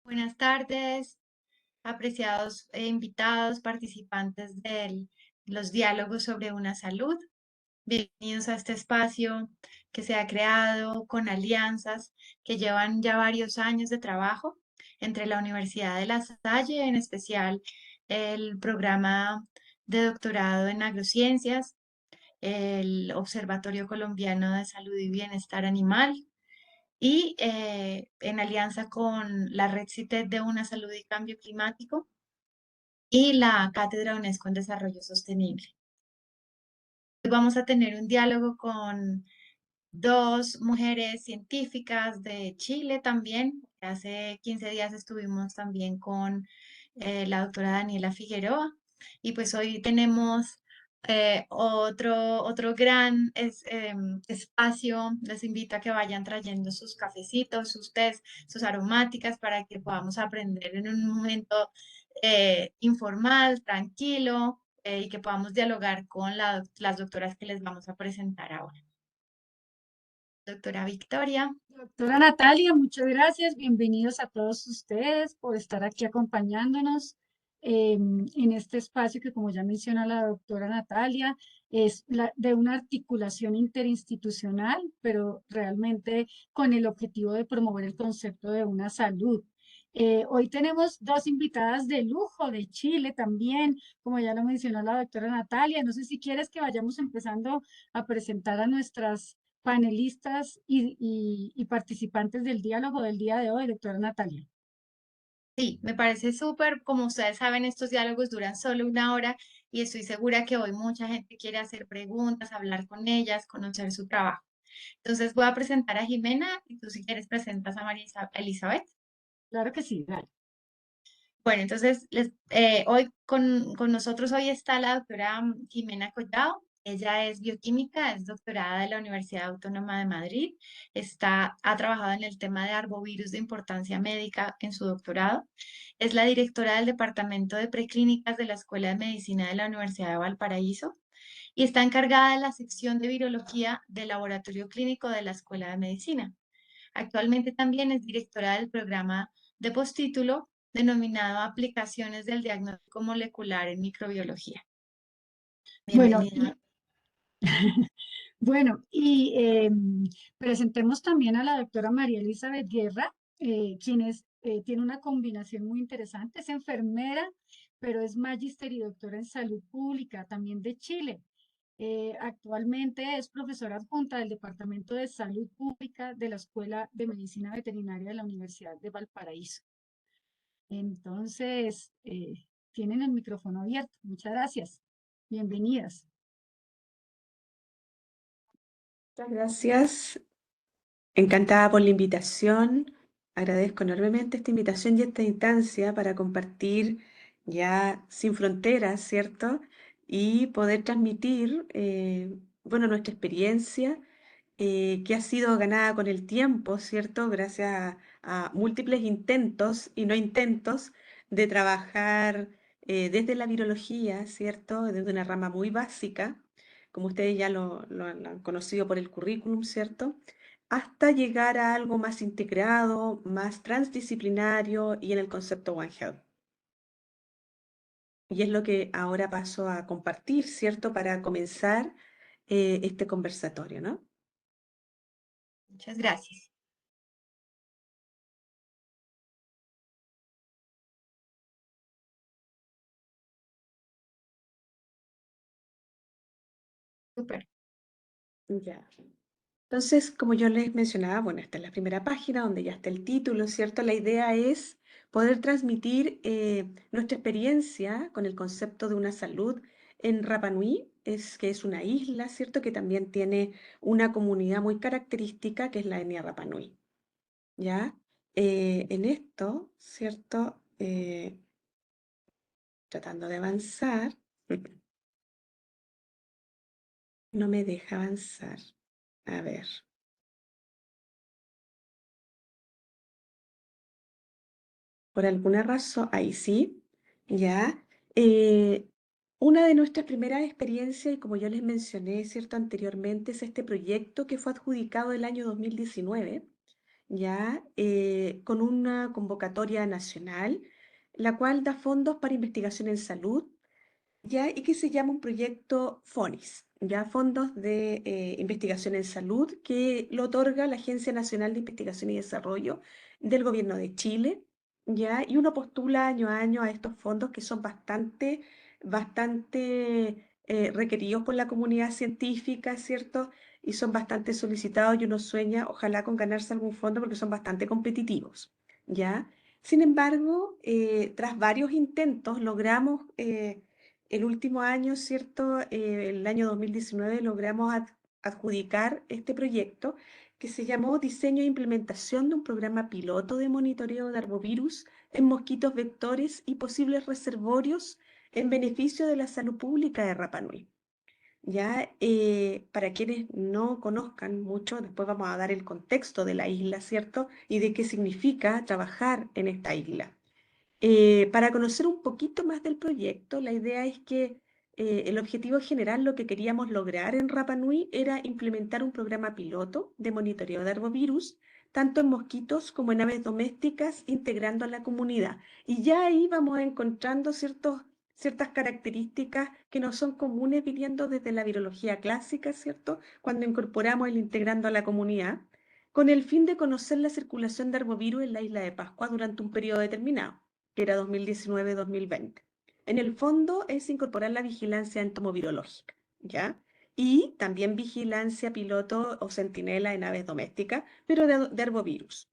Buenas tardes, apreciados invitados, participantes de los diálogos sobre una salud. Bienvenidos a este espacio que se ha creado con alianzas que llevan ya varios años de trabajo entre la Universidad de La Salle, en especial el programa de doctorado en agrociencias, el Observatorio Colombiano de Salud y Bienestar Animal y en alianza con la Red CITED de Una Salud y Cambio Climático y la Cátedra UNESCO en Desarrollo Sostenible. Hoy vamos a tener un diálogo con dos mujeres científicas de Chile también. Hace 15 días estuvimos también con la doctora Daniela Figueroa y pues hoy tenemos otro gran espacio. Les invito a que vayan trayendo sus cafecitos, sus tés, sus aromáticas para que podamos aprender en un momento informal, tranquilo y que podamos dialogar con las doctoras que les vamos a presentar ahora. Doctora Victoria. Doctora Natalia, muchas gracias. Bienvenidos a todos ustedes por estar aquí acompañándonos en este espacio que, como ya menciona la doctora Natalia, es de una articulación interinstitucional, pero realmente con el objetivo de promover el concepto de una salud. Hoy tenemos dos invitadas de lujo de Chile también, como ya lo mencionó la doctora Natalia. No sé si quieres que vayamos empezando a presentar a nuestras panelistas y participantes del diálogo del día de hoy, doctora Natalia. Sí, me parece súper. Como ustedes saben, estos diálogos duran solo una hora y estoy segura que hoy mucha gente quiere hacer preguntas, hablar con ellas, conocer su trabajo. Entonces voy a presentar a Jimena y tú si quieres presentas a María Elizabeth. Claro que sí, dale. Bueno, entonces hoy con nosotros hoy está la doctora Jimena Collado. Ella es bioquímica, es doctorada de la Universidad Autónoma de Madrid. Ha trabajado en el tema de arbovirus de importancia médica en su doctorado. Es la directora del Departamento de Preclínicas de la Escuela de Medicina de la Universidad de Valparaíso y está encargada de la sección de virología del Laboratorio Clínico de la Escuela de Medicina. Actualmente también es directora del programa de postítulo denominado Aplicaciones del Diagnóstico Molecular en Microbiología. Bueno, Bienvenida. bueno, y presentemos también a la doctora María Elizabeth Guerra, tiene una combinación muy interesante. Es enfermera, pero es magíster y doctora en salud pública, también de Chile. Actualmente es profesora adjunta del Departamento de Salud Pública de la Escuela de Medicina Veterinaria de la Universidad de Valparaíso. Entonces, tienen el micrófono abierto. Muchas gracias. Bienvenidas. Muchas gracias. Encantada por la invitación. Agradezco enormemente esta invitación y esta instancia para compartir ya sin fronteras, ¿cierto? Y poder transmitir, bueno, nuestra experiencia que ha sido ganada con el tiempo, ¿cierto? Gracias a múltiples intentos y no intentos de trabajar desde la virología, ¿cierto? Desde una rama muy básica, como ustedes ya lo han conocido por el currículum, ¿cierto? Hasta llegar a algo más integrado, más transdisciplinario y en el concepto One Health. Y es lo que ahora paso a compartir, ¿cierto? Para comenzar este conversatorio, ¿no? Muchas gracias. Súper. Ya. Entonces, como yo les mencionaba, bueno, esta es la primera página donde ya está el título, ¿cierto? La idea es poder transmitir nuestra experiencia con el concepto de una salud en Rapa Nui, que es una isla, ¿cierto? Que también tiene una comunidad muy característica, que es la etnia Rapa Nui, ¿ya? En esto, ¿cierto? Tratando de avanzar, no me deja avanzar. A ver. Por alguna razón, ahí sí, ya. Eh, una de nuestras primeras experiencias, y como yo les mencioné, ¿cierto? Anteriormente, es este proyecto que fue adjudicado el año 2019 ya, con una convocatoria nacional, la cual da fondos para investigación en salud, ya, y que se llama un proyecto FONIS, ya, Fondos de Investigación en Salud, que lo otorga la Agencia Nacional de Investigación y Desarrollo del Gobierno de Chile, ya, y uno postula año a año a estos fondos que son bastante requeridos por la comunidad científica, ¿cierto? Y son bastante solicitados y uno sueña, ojalá, con ganarse algún fondo porque son bastante competitivos, ¿ya? Sin embargo, tras varios intentos, logramos el último año, ¿cierto? El año 2019 logramos adjudicar este proyecto que se llamó Diseño e Implementación de un programa piloto de monitoreo de arbovirus en mosquitos vectores y posibles reservorios en beneficio de la salud pública de Rapa Nui. Ya, para quienes no conozcan mucho, después vamos a dar el contexto de la isla, ¿cierto? Y de qué significa trabajar en esta isla. Para conocer un poquito más del proyecto, la idea es que el objetivo general, lo que queríamos lograr en Rapa Nui, era implementar un programa piloto de monitoreo de arbovirus, tanto en mosquitos como en aves domésticas, integrando a la comunidad. Y ya ahí vamos encontrando ciertas características que no son comunes viniendo desde la virología clásica, ¿cierto? Cuando incorporamos el integrando a la comunidad, con el fin de conocer la circulación de arbovirus en la isla de Pascua durante un periodo determinado, que era 2019-2020. En el fondo es incorporar la vigilancia entomovirológica, ¿ya? Y también vigilancia piloto o centinela en aves domésticas, pero de arbovirus.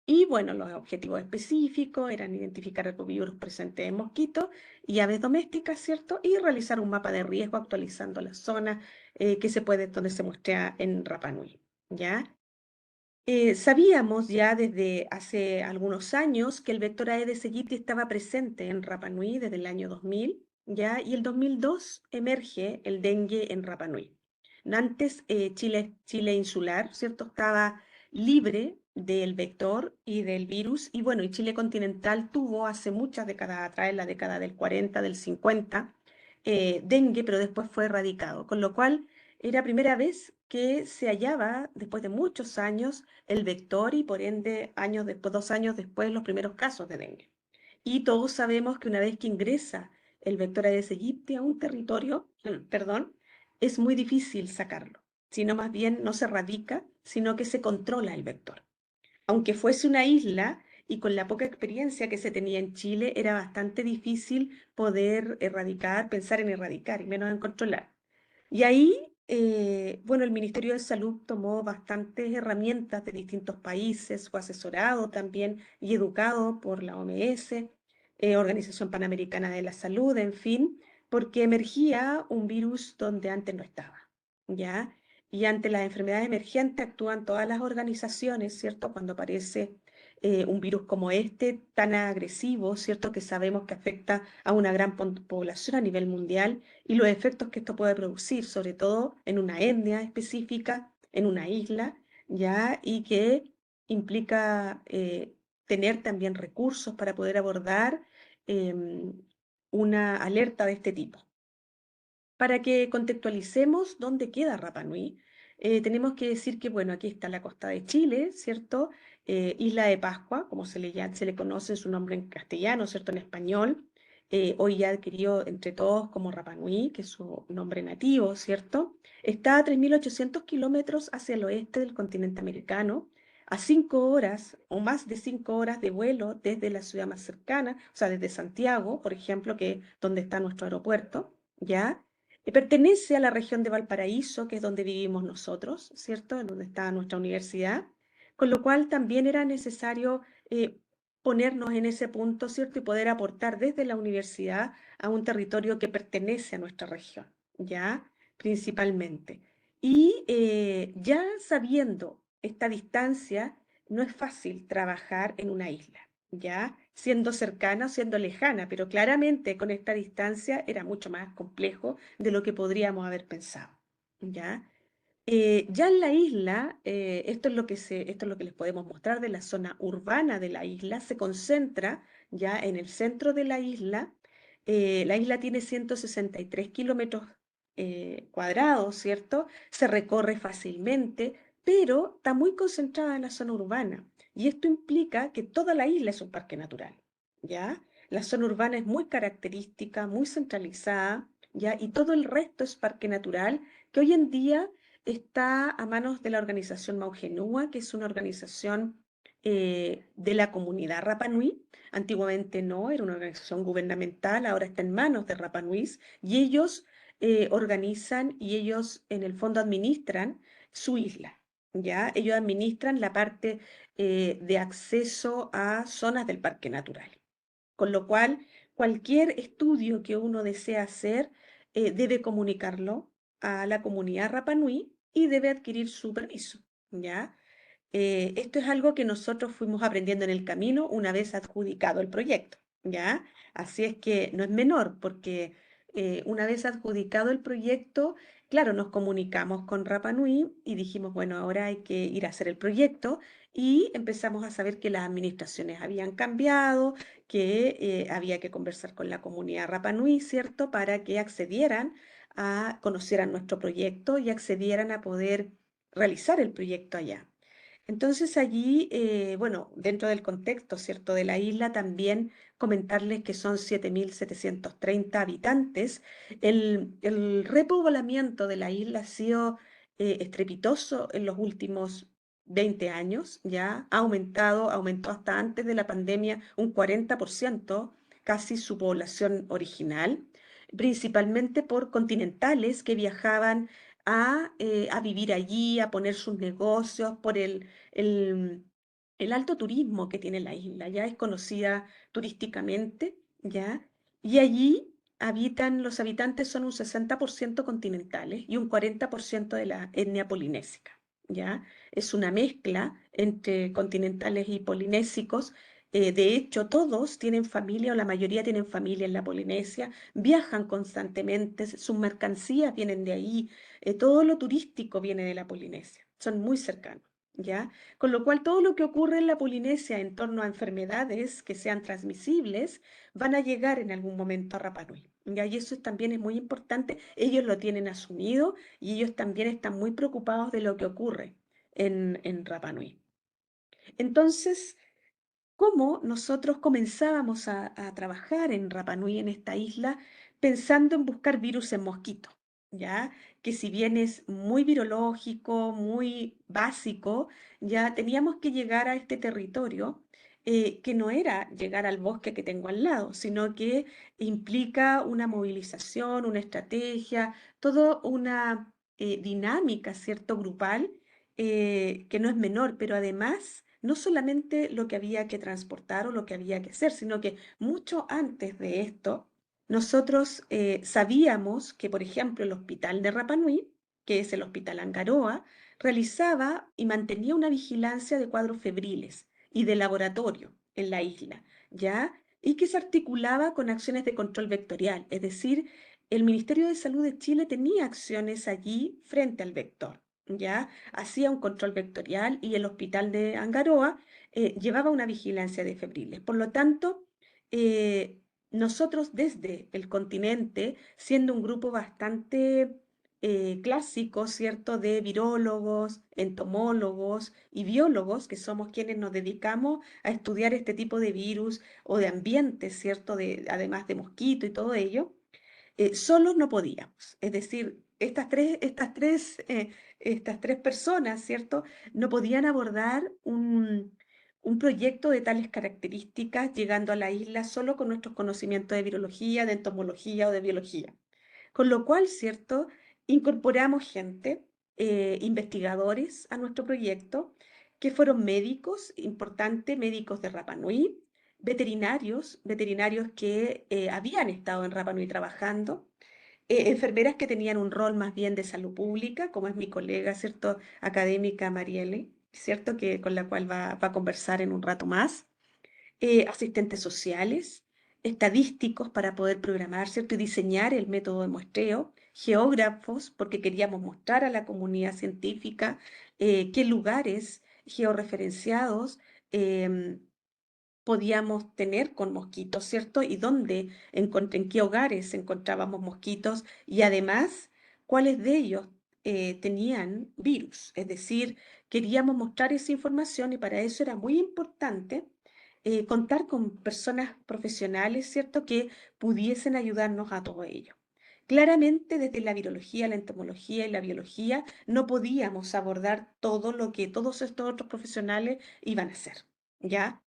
Y bueno, los objetivos específicos eran identificar arbovirus presentes en mosquitos y aves domésticas, ¿cierto? Y realizar un mapa de riesgo actualizando la zona donde se muestra en Rapa Nui, ¿ya? Sabíamos ya desde hace algunos años que el vector Aedes aegypti estaba presente en Rapa Nui desde el año 2000, ¿ya? Y el 2002 emerge el dengue en Rapa Nui. Antes Chile insular, ¿cierto? Estaba libre del vector y del virus, y bueno, y Chile continental tuvo hace muchas décadas atrás, en la década del 40, del 50, dengue, pero después fue erradicado, con lo cual era primera vez que se hallaba, después de muchos años, el vector y por ende, 2 años después, los primeros casos de dengue. Y todos sabemos que una vez que ingresa el vector Aedes aegypti a un territorio, perdón, es muy difícil sacarlo, sino más bien no se erradica, sino que se controla el vector. Aunque fuese una isla y con la poca experiencia que se tenía en Chile, era bastante difícil poder pensar en erradicar y menos en controlar. Y ahí, bueno, el Ministerio de Salud tomó bastantes herramientas de distintos países, fue asesorado también y educado por la OMS, Organización Panamericana de la Salud, en fin, porque emergía un virus donde antes no estaba, ¿ya? Y ante las enfermedades emergentes actúan todas las organizaciones, ¿cierto? Cuando aparece un virus como este, tan agresivo, ¿cierto? Que sabemos que afecta a una gran población a nivel mundial y los efectos que esto puede producir, sobre todo en una etnia específica, en una isla, ¿ya? Y que implica tener también recursos para poder abordar una alerta de este tipo. Para que contextualicemos dónde queda Rapa Nui, tenemos que decir que, bueno, aquí está la costa de Chile, ¿cierto? Isla de Pascua, como se le conoce su nombre en castellano, ¿cierto? En español, hoy ya adquirido entre todos como Rapa Nui, que es su nombre nativo, ¿cierto? Está a 3.800 kilómetros hacia el oeste del continente americano, a 5 horas o más de 5 horas de vuelo desde la ciudad más cercana, o sea, desde Santiago, por ejemplo, que es donde está nuestro aeropuerto, ¿ya? Pertenece a la región de Valparaíso, que es donde vivimos nosotros, ¿cierto? En donde está nuestra universidad, con lo cual también era necesario ponernos en ese punto, ¿cierto? Y poder aportar desde la universidad a un territorio que pertenece a nuestra región, ¿ya? Principalmente. Y ya sabiendo esta distancia, no es fácil trabajar en una isla, ¿ya? Siendo cercana o siendo lejana, pero claramente con esta distancia era mucho más complejo de lo que podríamos haber pensado, ¿ya? Ya en la isla, esto es lo que les podemos mostrar de la zona urbana de la isla, se concentra ya en el centro de la isla. La isla tiene 163 kilómetros cuadrados, ¿cierto? Se recorre fácilmente, pero está muy concentrada en la zona urbana. Y esto implica que toda la isla es un parque natural, ¿ya? La zona urbana es muy característica, muy centralizada, ¿ya? Y todo el resto es parque natural, que hoy en día está a manos de la organización Maugenúa, que es una organización de la comunidad Rapa Nui. Antiguamente no, era una organización gubernamental, ahora está en manos de Rapa Nuis, y ellos organizan y ellos en el fondo administran su isla, ¿ya? Ellos administran la parte de acceso a zonas del parque natural. Con lo cual, cualquier estudio que uno desea hacer debe comunicarlo a la comunidad Rapa Nui y debe adquirir su permiso, ¿ya? Esto es algo que nosotros fuimos aprendiendo en el camino una vez adjudicado el proyecto, ¿ya? Así es que no es menor, porque una vez adjudicado el proyecto, claro, nos comunicamos con Rapa Nui y dijimos, bueno, ahora hay que ir a hacer el proyecto y empezamos a saber que las administraciones habían cambiado, que había que conversar con la comunidad Rapa Nui, ¿cierto? Para que accedieran a, conocieran nuestro proyecto y accedieran a poder realizar el proyecto allá. Entonces allí, bueno, dentro del contexto, ¿cierto?, de la isla, también comentarles que son 7.730 habitantes. El repoblamiento de la isla ha sido estrepitoso en los últimos 20 años, ya ha aumentado, aumentó hasta antes de la pandemia un 40%, casi su población original, principalmente por continentales que viajaban a vivir allí, a poner sus negocios, por el, el alto turismo que tiene la isla, ya es conocida turísticamente, ¿ya? Y allí habitan, los habitantes son un 60% continentales y un 40% de la etnia polinésica, ¿ya? Es una mezcla entre continentales y polinésicos. De hecho, todos tienen familia o la mayoría tienen familia en la Polinesia, viajan constantemente, sus mercancías vienen de ahí, todo lo turístico viene de la Polinesia, son muy cercanos, ¿ya? Con lo cual todo lo que ocurre en la Polinesia en torno a enfermedades que sean transmisibles van a llegar en algún momento a Rapa Nui, ¿ya? Y eso también es muy importante, ellos lo tienen asumido y ellos también están muy preocupados de lo que ocurre en Rapa Nui. Entonces, cómo nosotros comenzábamos a trabajar en Rapa Nui, en esta isla, pensando en buscar virus en mosquito, ¿ya? Que si bien es muy virológico, muy básico, ya teníamos que llegar a este territorio, que no era llegar al bosque que tengo al lado, sino que implica una movilización, una estrategia, toda una dinámica, ¿cierto?, grupal, que no es menor, pero además no solamente lo que había que transportar o lo que había que hacer, sino que mucho antes de esto, nosotros sabíamos que, por ejemplo, el hospital de Rapa Nui, que es el Hospital Angaroa, realizaba y mantenía una vigilancia de cuadros febriles y de laboratorio en la isla, ¿ya? Y que se articulaba con acciones de control vectorial, es decir, el Ministerio de Salud de Chile tenía acciones allí frente al vector, ¿ya? Hacía un control vectorial y el hospital de Angaroa llevaba una vigilancia de febriles. Por lo tanto, nosotros desde el continente, siendo un grupo bastante clásico, ¿cierto?, de virólogos, entomólogos y biólogos, que somos quienes nos dedicamos a estudiar este tipo de virus o de ambientes, ¿cierto?, además de mosquito y todo ello, solos no podíamos. Es decir, estas tres personas, ¿cierto?, no podían abordar un proyecto de tales características llegando a la isla solo con nuestros conocimientos de virología, de entomología o de biología. Con lo cual, ¿cierto?, incorporamos gente, investigadores a nuestro proyecto, que fueron médicos, importantes, médicos de Rapa Nui, veterinarios, veterinarios que habían estado en Rapa Nui trabajando, enfermeras que tenían un rol más bien de salud pública, como es mi colega, ¿cierto?, académica Marielle, ¿cierto?, que, con la cual va a conversar en un rato más, asistentes sociales, estadísticos para poder programar, ¿cierto?, y diseñar el método de muestreo, geógrafos, porque queríamos mostrar a la comunidad científica qué lugares georreferenciados em, podíamos tener con mosquitos, ¿cierto? Y dónde, en qué hogares encontrábamos mosquitos y además cuáles de ellos tenían virus. Es decir, queríamos mostrar esa información y para eso era muy importante contar con personas profesionales, ¿cierto?, que pudiesen ayudarnos a todo ello. Claramente, desde la virología, la entomología y la biología, no podíamos abordar todo lo que todos estos otros profesionales iban a hacer, ¿ya?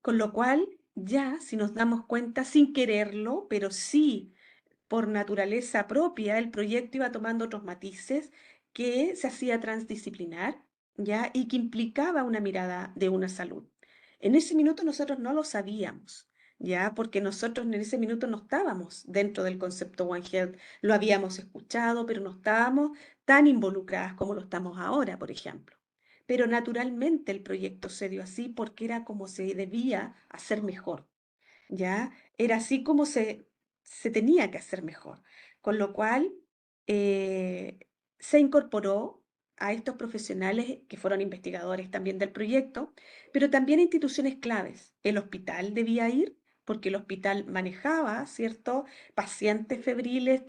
Con lo cual, ya, si nos damos cuenta, sin quererlo, pero sí por naturaleza propia, el proyecto iba tomando otros matices que se hacía transdisciplinar, ¿ya? Y que implicaba una mirada de una salud. En ese minuto nosotros no lo sabíamos, ¿ya? Porque nosotros en ese minuto no estábamos dentro del concepto One Health, lo habíamos escuchado, pero no estábamos tan involucradas como lo estamos ahora, por ejemplo. Pero naturalmente el proyecto se dio así porque era como se debía hacer mejor, ¿ya? Era así como se tenía que hacer mejor. Con lo cual, eh, se incorporó a estos profesionales que fueron investigadores también del proyecto, pero también a instituciones claves. El hospital debía ir porque el hospital manejaba, ¿cierto?, pacientes febriles,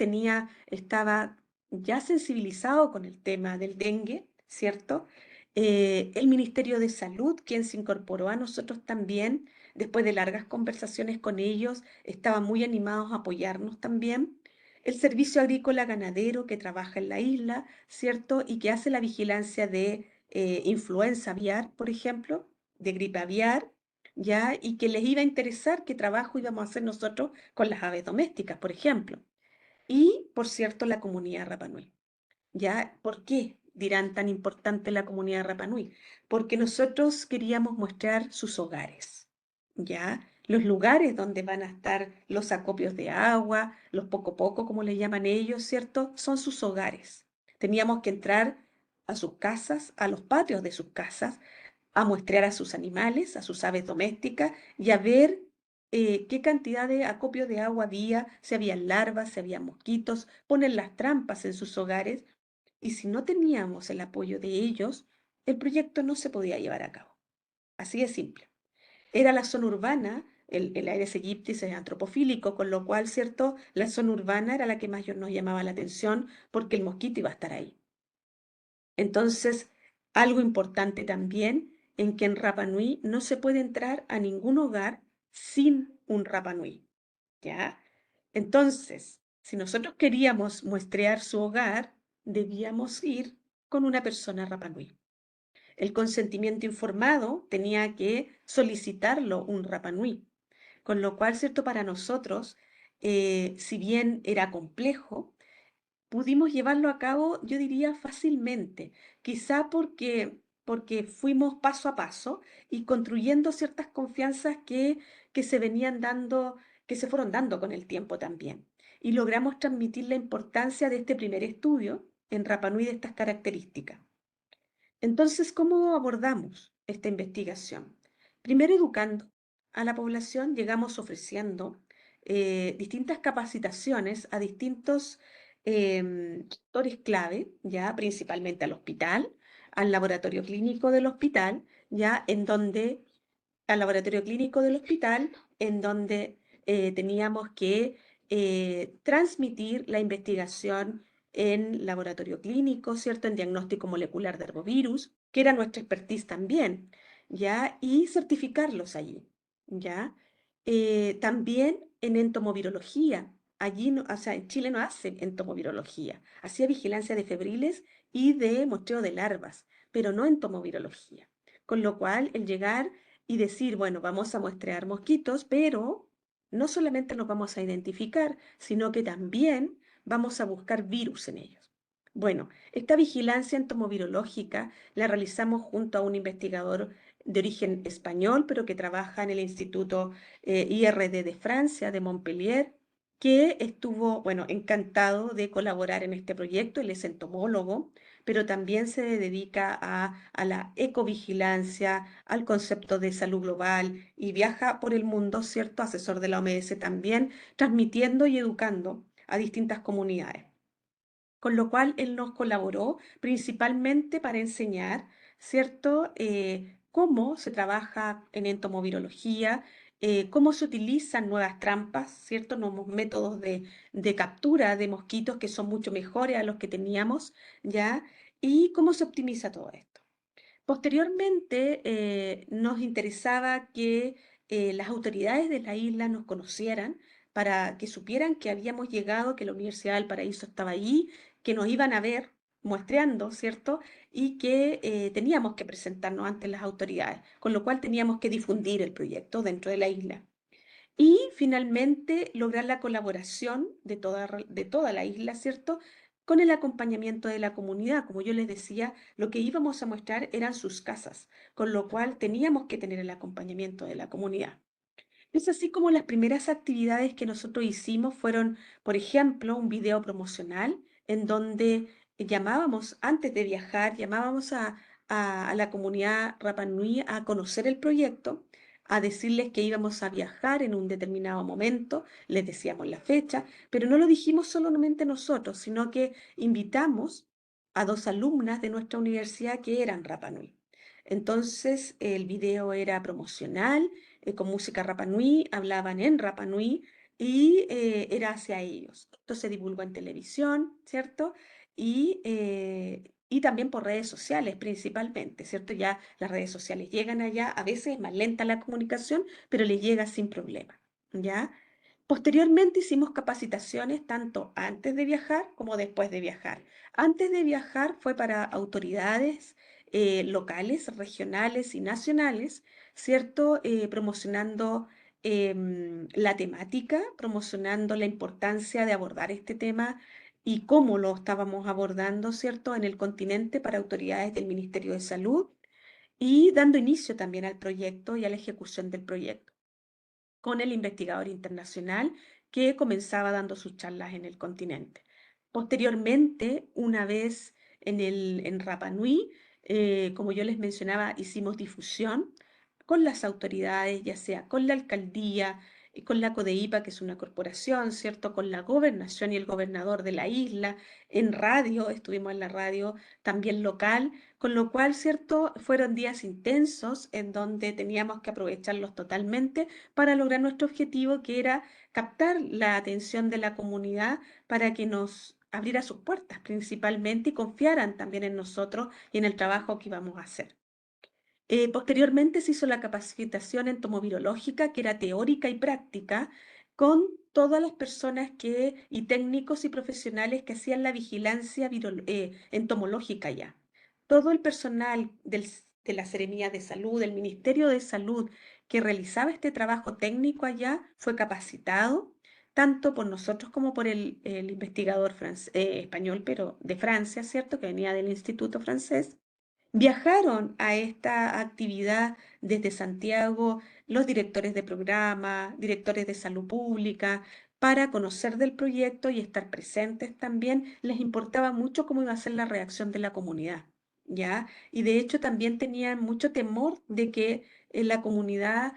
estaba ya sensibilizado con el tema del dengue, ¿cierto? El Ministerio de Salud, quien se incorporó a nosotros también, después de largas conversaciones con ellos, estaban muy animados a apoyarnos también. El Servicio Agrícola Ganadero que trabaja en la isla, ¿cierto? Y que hace la vigilancia de influenza aviar, por ejemplo, de gripe aviar, ¿ya? Y que les iba a interesar qué trabajo íbamos a hacer nosotros con las aves domésticas, por ejemplo. Y, por cierto, la comunidad Rapa Nui. ¿Ya? ¿Por qué dirán tan importante la comunidad Rapa Nui? Porque nosotros queríamos mostrar sus hogares, ¿ya? Los lugares donde van a estar los acopios de agua, los poco poco, como le llaman ellos, ¿cierto? Son sus hogares. Teníamos que entrar a sus casas, a los patios de sus casas, a muestrear a sus animales, a sus aves domésticas y a ver qué cantidad de acopio de agua había, si había larvas, si había mosquitos, poner las trampas en sus hogares y si no teníamos el apoyo de ellos, el proyecto no se podía llevar a cabo. Así de simple. Era la zona urbana, el Aedes aegypti es antropofílico, con lo cual, ¿cierto? La zona urbana era la que más nos llamaba la atención porque el mosquito iba a estar ahí. Entonces, algo importante también, en que en Rapa Nui no se puede entrar a ningún hogar sin un Rapa Nui, ¿ya? Entonces, si nosotros queríamos muestrear su hogar, debíamos ir con una persona Rapa Nui. El consentimiento informado tenía que solicitarlo un Rapa Nui, con lo cual, ¿cierto? Para nosotros, si bien era complejo, pudimos llevarlo a cabo, yo diría, fácilmente, quizá porque fuimos paso a paso y construyendo ciertas confianzas que se venían dando, que se fueron dando con el tiempo también. Y logramos transmitir la importancia de este primer estudio en Rapa Nui de estas características. Entonces, ¿cómo abordamos esta investigación? Primero, educando a la población, llegamos ofreciendo distintas capacitaciones a distintos actores clave, ya principalmente al hospital, al laboratorio clínico del hospital, ya en donde, al laboratorio clínico del hospital, en donde teníamos que transmitir la investigación en laboratorio clínico, ¿cierto? En diagnóstico molecular de herbovirus, que era nuestra expertise también, ¿ya? Y certificarlos allí, ¿ya? También en entomovirología. Allí, o sea, en Chile no hacen entomovirología. Hacía vigilancia de febriles y de muestreo de larvas, pero no entomovirología. Con lo cual, el llegar y decir, bueno, vamos a muestrear mosquitos, pero no solamente los vamos a identificar, sino que también vamos a buscar virus en ellos. Bueno, esta vigilancia entomovirológica la realizamos junto a un investigador de origen español, pero que trabaja en el Instituto IRD de Francia, de Montpellier, que estuvo, bueno, encantado de colaborar en este proyecto. Él es entomólogo, pero también se dedica a la ecovigilancia, al concepto de salud global y viaja por el mundo, ¿cierto? Asesor de la OMS también, transmitiendo y educando a distintas comunidades. Con lo cual él nos colaboró principalmente para enseñar, ¿cierto? Cómo se trabaja en entomovirología, cómo se utilizan nuevas trampas, ¿cierto? Nuevos métodos de captura de mosquitos que son mucho mejores a los que teníamos, ¿ya? Y cómo se optimiza todo esto. Posteriormente, nos interesaba que las autoridades de la isla nos conocieran para que supieran que habíamos llegado, que la Universidad del Paraíso estaba ahí, que nos iban a ver muestreando, ¿cierto? Y que teníamos que presentarnos ante las autoridades, con lo cual teníamos que difundir el proyecto dentro de la isla. Y finalmente lograr la colaboración de toda la isla, ¿cierto? Con el acompañamiento de la comunidad. Como yo les decía, lo que íbamos a mostrar eran sus casas, con lo cual teníamos que tener el acompañamiento de la comunidad. Es así como las primeras actividades que nosotros hicimos fueron, por ejemplo, un video promocional en donde llamábamos, antes de viajar, llamábamos a la comunidad Rapa Nui a conocer el proyecto, a decirles que íbamos a viajar en un determinado momento, les decíamos la fecha, pero no lo dijimos solamente nosotros, sino que invitamos a 2 alumnas de nuestra universidad que eran Rapa Nui. Entonces, el video era promocional con música Rapa Nui, hablaban en Rapa Nui y era hacia ellos. Esto se divulgó en televisión, ¿cierto? Y también por redes sociales principalmente, ¿cierto? Ya las redes sociales llegan allá, a veces es más lenta la comunicación, pero le llega sin problema, ¿ya? Posteriormente hicimos capacitaciones tanto antes de viajar como después de viajar. Antes de viajar fue para autoridades locales, regionales y nacionales, ¿cierto? Promocionando la temática, promocionando la importancia de abordar este tema y cómo lo estábamos abordando, ¿cierto? En el continente para autoridades del Ministerio de Salud y dando inicio también al proyecto y a la ejecución del proyecto con el investigador internacional que comenzaba dando sus charlas en el continente. Posteriormente, una vez en Rapa Nui, como yo les mencionaba, hicimos difusión con las autoridades, ya sea con la alcaldía, con la CODEIPA, que es una corporación, ¿cierto? Con la gobernación y el gobernador de la isla, en radio, estuvimos en la radio también local, con lo cual, ¿cierto? Fueron días intensos en donde teníamos que aprovecharlos totalmente para lograr nuestro objetivo, que era captar la atención de la comunidad para que nos abriera sus puertas principalmente y confiaran también en nosotros y en el trabajo que íbamos a hacer. Posteriormente se hizo la capacitación entomovirológica, que era teórica y práctica, con todas las personas y técnicos y profesionales que hacían la vigilancia entomológica ya. Todo el personal de la Seremía de Salud, del Ministerio de Salud, que realizaba este trabajo técnico allá, fue capacitado tanto por nosotros como por el investigador español, pero de Francia, ¿cierto? Que venía del Instituto Francés. Viajaron a esta actividad desde Santiago los directores de programa, directores de salud pública, para conocer del proyecto y estar presentes también. Les importaba mucho cómo iba a ser la reacción de la comunidad, ¿ya? Y de hecho también tenían mucho temor de que la comunidad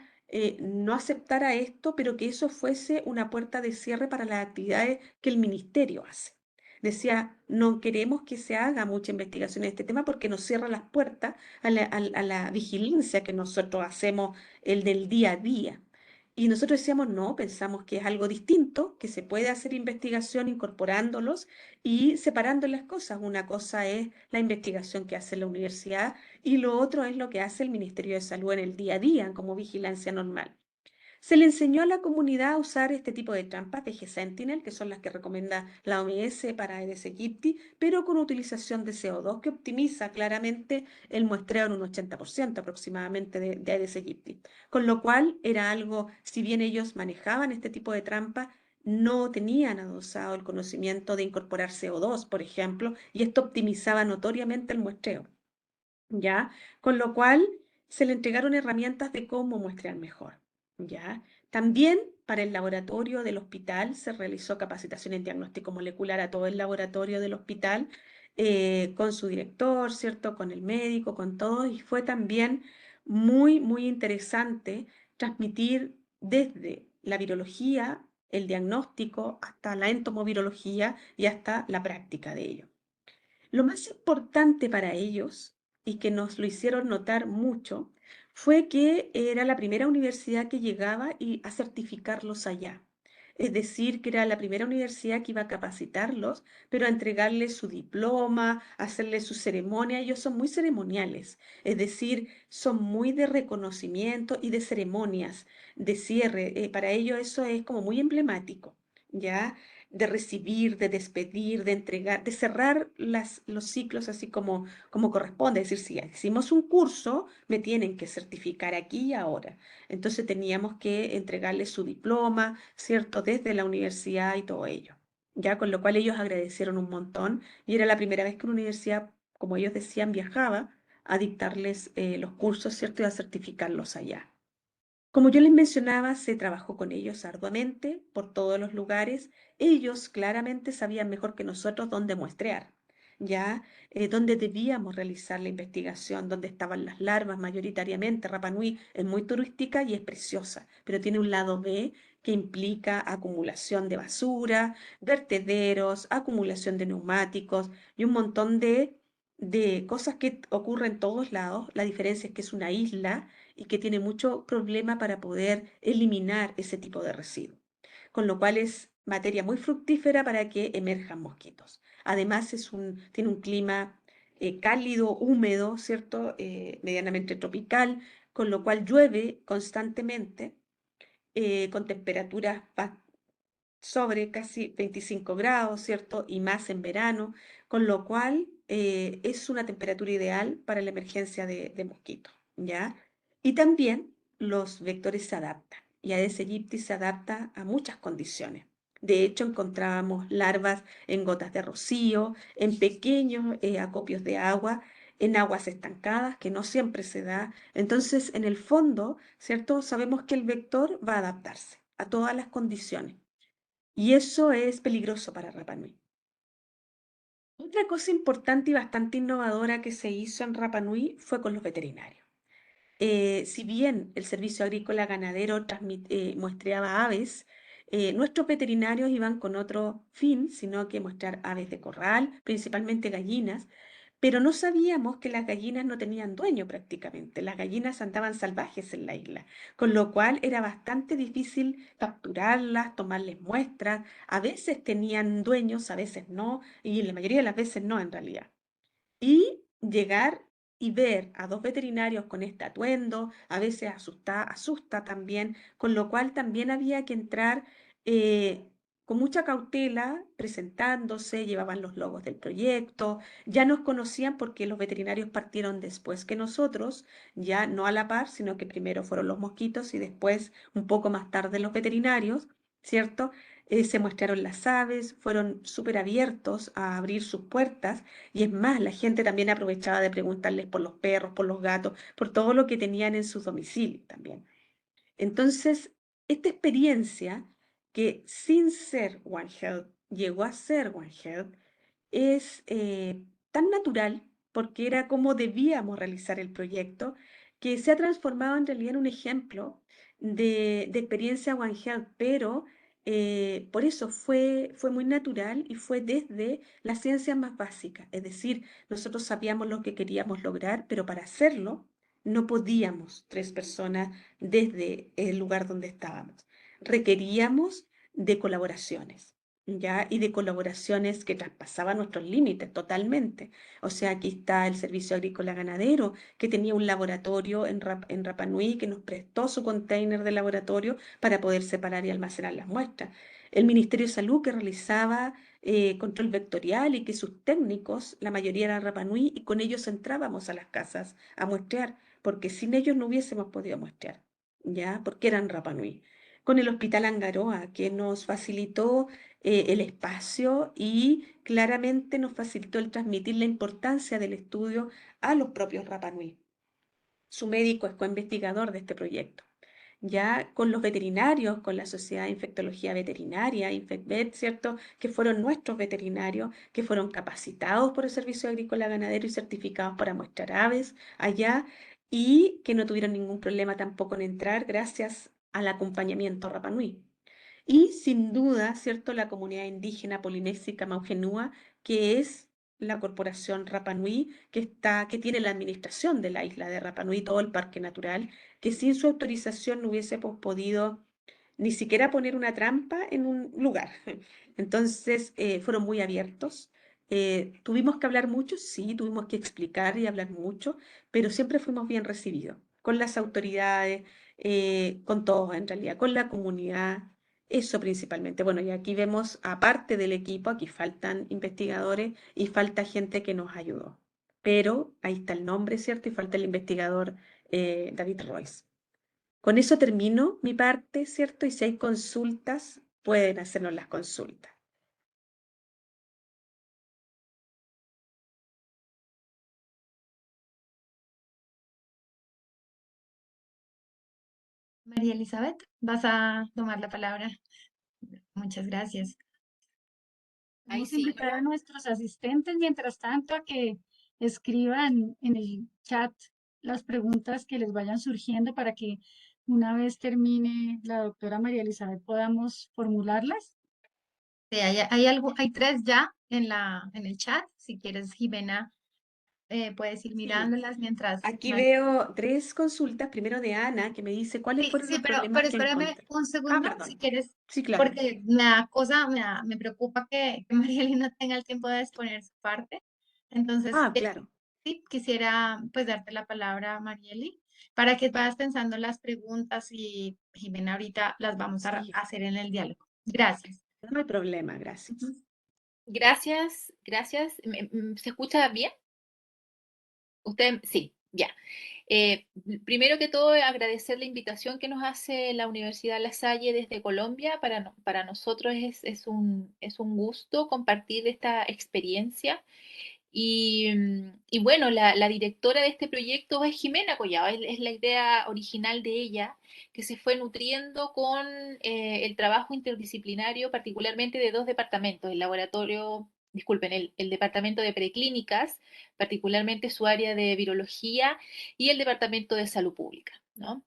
no aceptara esto, pero que eso fuese una puerta de cierre para las actividades que el ministerio hace. Decía, no queremos que se haga mucha investigación en este tema porque nos cierra las puertas a la vigilancia que nosotros hacemos, el del día a día. Y nosotros decíamos, no, pensamos que es algo distinto, que se puede hacer investigación incorporándolos y separando las cosas. Una cosa es la investigación que hace la universidad y lo otro es lo que hace el Ministerio de Salud en el día a día, como vigilancia normal. Se le enseñó a la comunidad a usar este tipo de trampas de G-Sentinel, que son las que recomienda la OMS para Aedes aegypti, pero con utilización de CO2, que optimiza claramente el muestreo en un 80% aproximadamente de Aedes aegypti. Con lo cual era algo, si bien ellos manejaban este tipo de trampas, no tenían adosado el conocimiento de incorporar CO2, por ejemplo, y esto optimizaba notoriamente el muestreo, ¿ya? Con lo cual se le entregaron herramientas de cómo muestrear mejor, ¿ya? También para el laboratorio del hospital se realizó capacitación en diagnóstico molecular a todo el laboratorio del hospital, con su director, ¿cierto? Con el médico, con todos, y fue también muy, muy interesante transmitir desde la virología, el diagnóstico, hasta la entomovirología y hasta la práctica de ello. Lo más importante para ellos, y que nos lo hicieron notar mucho, fue que era la primera universidad que llegaba a certificarlos allá. Es decir, que era la primera universidad que iba a capacitarlos, pero a entregarles su diploma, a hacerles su ceremonia. Ellos son muy ceremoniales, es decir, son muy de reconocimiento y de ceremonias, de cierre. Para ellos eso es como muy emblemático, ¿ya? De recibir, de despedir, de entregar, de cerrar los ciclos así como corresponde. Es decir, si hicimos un curso, me tienen que certificar aquí y ahora. Entonces teníamos que entregarles su diploma, ¿cierto? Desde la universidad y todo ello. Ya, con lo cual ellos agradecieron un montón y era la primera vez que una universidad, como ellos decían, viajaba a dictarles los cursos, ¿cierto? Y a certificarlos allá. Como yo les mencionaba, se trabajó con ellos arduamente por todos los lugares. Ellos claramente sabían mejor que nosotros dónde muestrear, ya dónde debíamos realizar la investigación, dónde estaban las larvas mayoritariamente. Rapa Nui es muy turística y es preciosa, pero tiene un lado B que implica acumulación de basura, vertederos, acumulación de neumáticos y un montón de cosas que ocurren en todos lados. La diferencia es que es una isla y que tiene mucho problema para poder eliminar ese tipo de residuos, con lo cual es materia muy fructífera para que emerjan mosquitos. Además, tiene un clima cálido, húmedo, ¿cierto? Medianamente tropical, con lo cual llueve constantemente, con temperaturas sobre casi 25 grados, ¿cierto? Y más en verano, con lo cual es una temperatura ideal para la emergencia de mosquitos, ¿ya? Y también los vectores se adaptan, y Aedes aegypti se adapta a muchas condiciones. De hecho, encontrábamos larvas en gotas de rocío, en pequeños acopios de agua, en aguas estancadas, que no siempre se da. Entonces, en el fondo, ¿cierto? Sabemos que el vector va a adaptarse a todas las condiciones. Y eso es peligroso para Rapa Nui. Otra cosa importante y bastante innovadora que se hizo en Rapa Nui fue con los veterinarios. Si bien el Servicio Agrícola Ganadero muestreaba aves, nuestros veterinarios iban con otro fin, sino que mostrar aves de corral, principalmente gallinas, pero no sabíamos que las gallinas no tenían dueño prácticamente. Las gallinas andaban salvajes en la isla, con lo cual era bastante difícil capturarlas, tomarles muestras. A veces tenían dueños, a veces no, y la mayoría de las veces no en realidad. Y llegar y ver a dos veterinarios con este atuendo, a veces asusta también, con lo cual también había que entrar con mucha cautela, presentándose, llevaban los logos del proyecto, ya nos conocían porque los veterinarios partieron después que nosotros, ya no a la par, sino que primero fueron los mosquitos y después, un poco más tarde, los veterinarios, ¿cierto? Se mostraron las aves, fueron súper abiertos a abrir sus puertas y es más, la gente también aprovechaba de preguntarles por los perros, por los gatos, por todo lo que tenían en sus domicilios también. Entonces, esta experiencia que sin ser One Health llegó a ser One Health es tan natural porque era como debíamos realizar el proyecto que se ha transformado en realidad en un ejemplo de experiencia One Health, pero por eso fue muy natural y fue desde las ciencias más básicas. Es decir, nosotros sabíamos lo que queríamos lograr, pero para hacerlo no podíamos tres personas desde el lugar donde estábamos. Requeríamos de colaboraciones, ¿ya? Y de colaboraciones que traspasaban nuestros límites totalmente. O sea, aquí está el Servicio Agrícola Ganadero, que tenía un laboratorio en Rapa Nui, que nos prestó su container de laboratorio para poder separar y almacenar las muestras. El Ministerio de Salud, que realizaba control vectorial y que sus técnicos, la mayoría eran Rapa Nui, y con ellos entrábamos a las casas a muestrear, porque sin ellos no hubiésemos podido muestrear, ¿ya? Porque eran Rapa Nui. Con el Hospital Angaroa, que nos facilitó el espacio y claramente nos facilitó el transmitir la importancia del estudio a los propios Rapa Nui. Su médico es coinvestigador de este proyecto. Ya con los veterinarios, con la Sociedad de Infectología Veterinaria, InfecVet, ¿cierto? Que fueron nuestros veterinarios, que fueron capacitados por el Servicio Agrícola Ganadero y certificados para muestrar aves allá y que no tuvieron ningún problema tampoco en entrar gracias al acompañamiento Rapa Nui. Y sin duda, ¿cierto? La comunidad indígena polinésica Maujenúa, que es la corporación Rapa Nui, que tiene la administración de la isla de Rapa Nui, todo el parque natural, que sin su autorización no hubiésemos podido ni siquiera poner una trampa en un lugar. Entonces, fueron muy abiertos. ¿Tuvimos que hablar mucho? Sí, tuvimos que explicar y hablar mucho, pero siempre fuimos bien recibidos con las autoridades, con todos en realidad, con la comunidad. Eso principalmente. Bueno, y aquí vemos, aparte del equipo, aquí faltan investigadores y falta gente que nos ayudó. Pero ahí está el nombre, ¿cierto? Y falta el investigador David Royce. Con eso termino mi parte, ¿cierto? Y si hay consultas, pueden hacernos las consultas. María Elizabeth, vas a tomar la palabra. Muchas gracias. Vamos a invitar a nuestros asistentes, mientras tanto, a que escriban en el chat las preguntas que les vayan surgiendo para que una vez termine la doctora María Elizabeth podamos formularlas. Sí, hay tres ya en el chat. Si quieres, Jimena, puedes ir Sí, mirándolas mientras aquí veo 3 consultas. Primero de Ana, que me dice cuáles Sí, fueron sí, los pero, problemas pero que espérame encontré. un Ah, segundo, si perdón. quieres, Sí, claro. porque me preocupa que Marieli no tenga el tiempo de exponer su parte. Entonces, Ah, claro. sí, quisiera pues darte la palabra, Marieli, para que vayas pensando las preguntas y Jimena ahorita las vamos a Sí, hacer en el diálogo. Gracias. no hay problema, gracias. Ujú. Gracias, gracias. ¿Se escucha bien? Usted, sí, ya. Primero que todo, agradecer la invitación que nos hace la Universidad La Salle desde Colombia. Para nosotros es un gusto compartir esta experiencia. Y bueno, la directora de este proyecto es Jimena Collado, es la idea original de ella, que se fue nutriendo con el trabajo interdisciplinario, particularmente de dos departamentos, el laboratorio, disculpen, el departamento de preclínicas, particularmente su área de virología, y el departamento de salud pública, ¿no?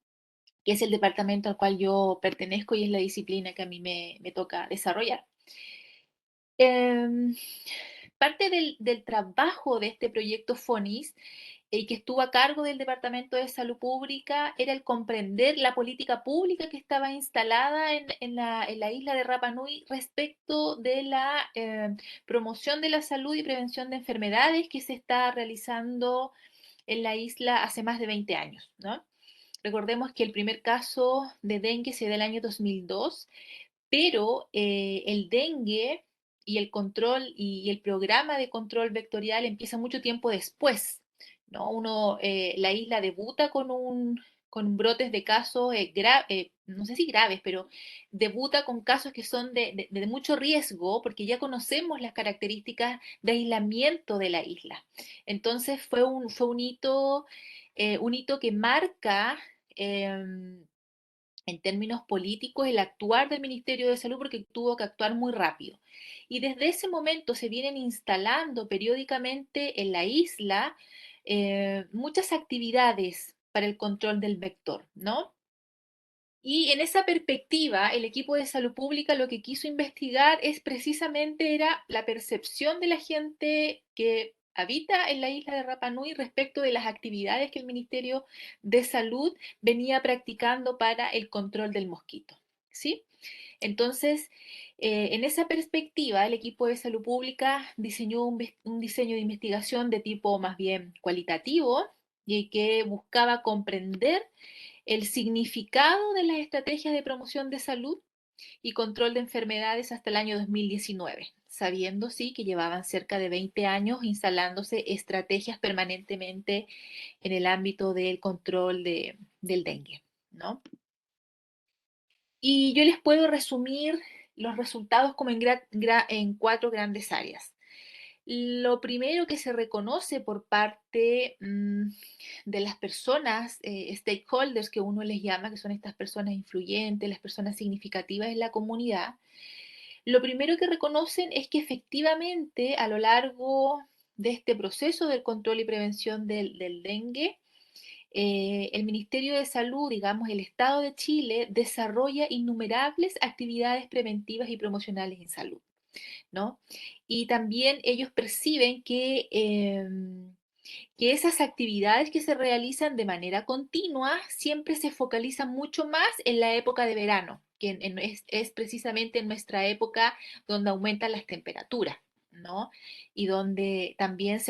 Que es el departamento al cual yo pertenezco y es la disciplina que a mí me toca desarrollar. Em, Parte del trabajo de este proyecto FONIS y que estuvo a cargo del Departamento de Salud Pública era el comprender la política pública que estaba instalada en la isla de Rapa Nui respecto de la promoción de la salud y prevención de enfermedades que se está realizando en la isla hace más de 20 años, ¿no? Recordemos que el primer caso de dengue se dio en el año 2002, pero el dengue y el control y el programa de control vectorial empieza mucho tiempo después, ¿no? La isla debuta con brotes de casos, no sé si graves, pero debuta con casos que son de mucho riesgo, porque ya conocemos las características de aislamiento de la isla. Entonces fue un hito que marca en términos políticos el actuar del Ministerio de Salud porque tuvo que actuar muy rápido. Y desde ese momento se vienen instalando periódicamente en la isla muchas actividades para el control del vector, ¿no? Y en esa perspectiva, el equipo de salud pública lo que quiso investigar es precisamente era la percepción de la gente que habita en la isla de Rapa Nui respecto de las actividades que el Ministerio de Salud venía practicando para el control del mosquito, ¿sí? Entonces, en esa perspectiva, el equipo de salud pública diseñó un diseño de investigación de tipo más bien cualitativo y que buscaba comprender el significado de las estrategias de promoción de salud y control de enfermedades hasta el año 2019, sabiendo sí que llevaban cerca de 20 años instalándose estrategias permanentemente en el ámbito del control del dengue, ¿no? Y yo les puedo resumir los resultados como en cuatro grandes áreas. Lo primero que se reconoce por parte de las personas, stakeholders que uno les llama, que son estas personas influyentes, las personas significativas en la comunidad, lo primero que reconocen es que efectivamente a lo largo de este proceso del control y prevención del dengue, el Ministerio de Salud, digamos, el Estado de Chile, desarrolla innumerables actividades preventivas y promocionales en salud. ¿no? Y también ellos perciben que esas actividades que se realizan de manera continua siempre se focalizan mucho más en la época de verano, que es precisamente en nuestra época donde aumentan las temperaturas, ¿no? Y donde también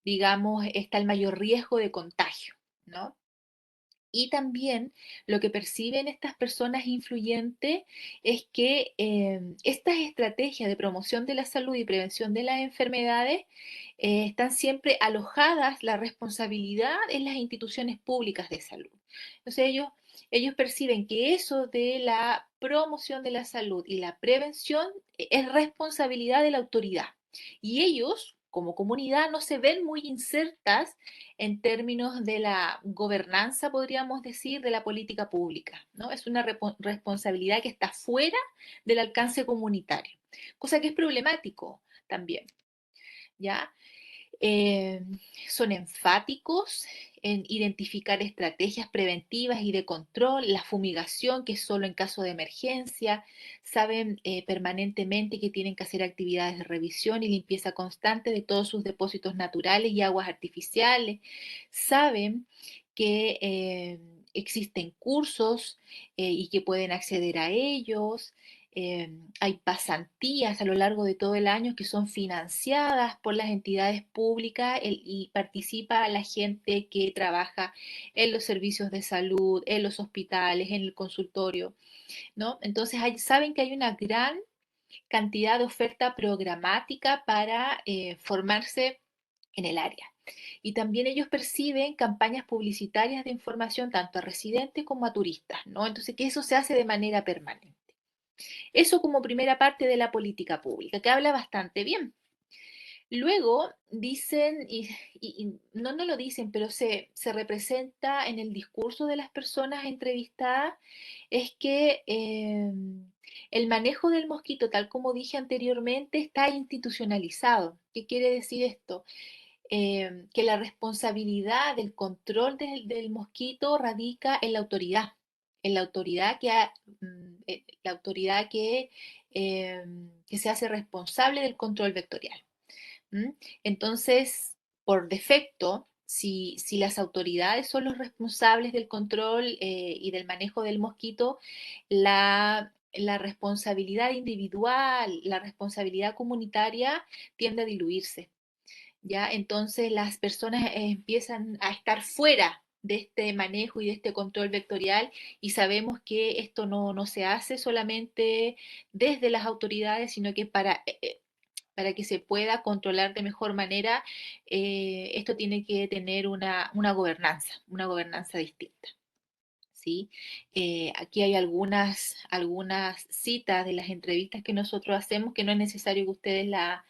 digamos, está el mayor riesgo de contagio, ¿no? Y también lo que perciben estas personas influyentes es que estas estrategias de promoción de la salud y prevención de las enfermedades están siempre alojadas la responsabilidad en las instituciones públicas de salud. Entonces ellos perciben que eso de la promoción de la salud y la prevención es responsabilidad de la autoridad. Y ellos, como comunidad, no se ven muy insertas en términos de la gobernanza, podríamos decir, de la política pública, ¿no? Es una responsabilidad que está fuera del alcance comunitario, cosa que es problemático también, ¿ya? Eh, Son enfáticos en identificar estrategias preventivas y de control, la fumigación, que es solo en caso de emergencia, saben permanentemente que tienen que hacer actividades de revisión y limpieza constante de todos sus depósitos naturales y aguas artificiales, saben que existen cursos y que pueden acceder a ellos. Hay pasantías a lo largo de todo el año que son financiadas por las entidades públicas y participa la gente que trabaja en los servicios de salud, en los hospitales, en el consultorio, ¿no? Entonces saben que hay una gran cantidad de oferta programática para formarse en el área. Y también ellos perciben campañas publicitarias de información tanto a residentes como a turistas, ¿no? Entonces que eso se hace de manera permanente. Eso como primera parte de la política pública, que habla bastante bien. Luego dicen, y no lo dicen, pero se representa en el discurso de las personas entrevistadas, es que el manejo del mosquito, tal como dije anteriormente, está institucionalizado. ¿Qué quiere decir esto? Que la responsabilidad del control del mosquito radica en la autoridad la autoridad que se hace responsable del control vectorial. ¿Mm? Entonces, por defecto, si las autoridades son los responsables del control y del manejo del mosquito, la responsabilidad individual, la responsabilidad comunitaria tiende a diluirse. ¿Ya? Entonces las personas empiezan a estar fuera de este manejo y de este control vectorial y sabemos que esto no se hace solamente desde las autoridades, sino que para que se pueda controlar de mejor manera, esto tiene que tener una gobernanza distinta. ¿Sí? Aquí hay algunas citas de las entrevistas que nosotros hacemos que no es necesario que ustedes la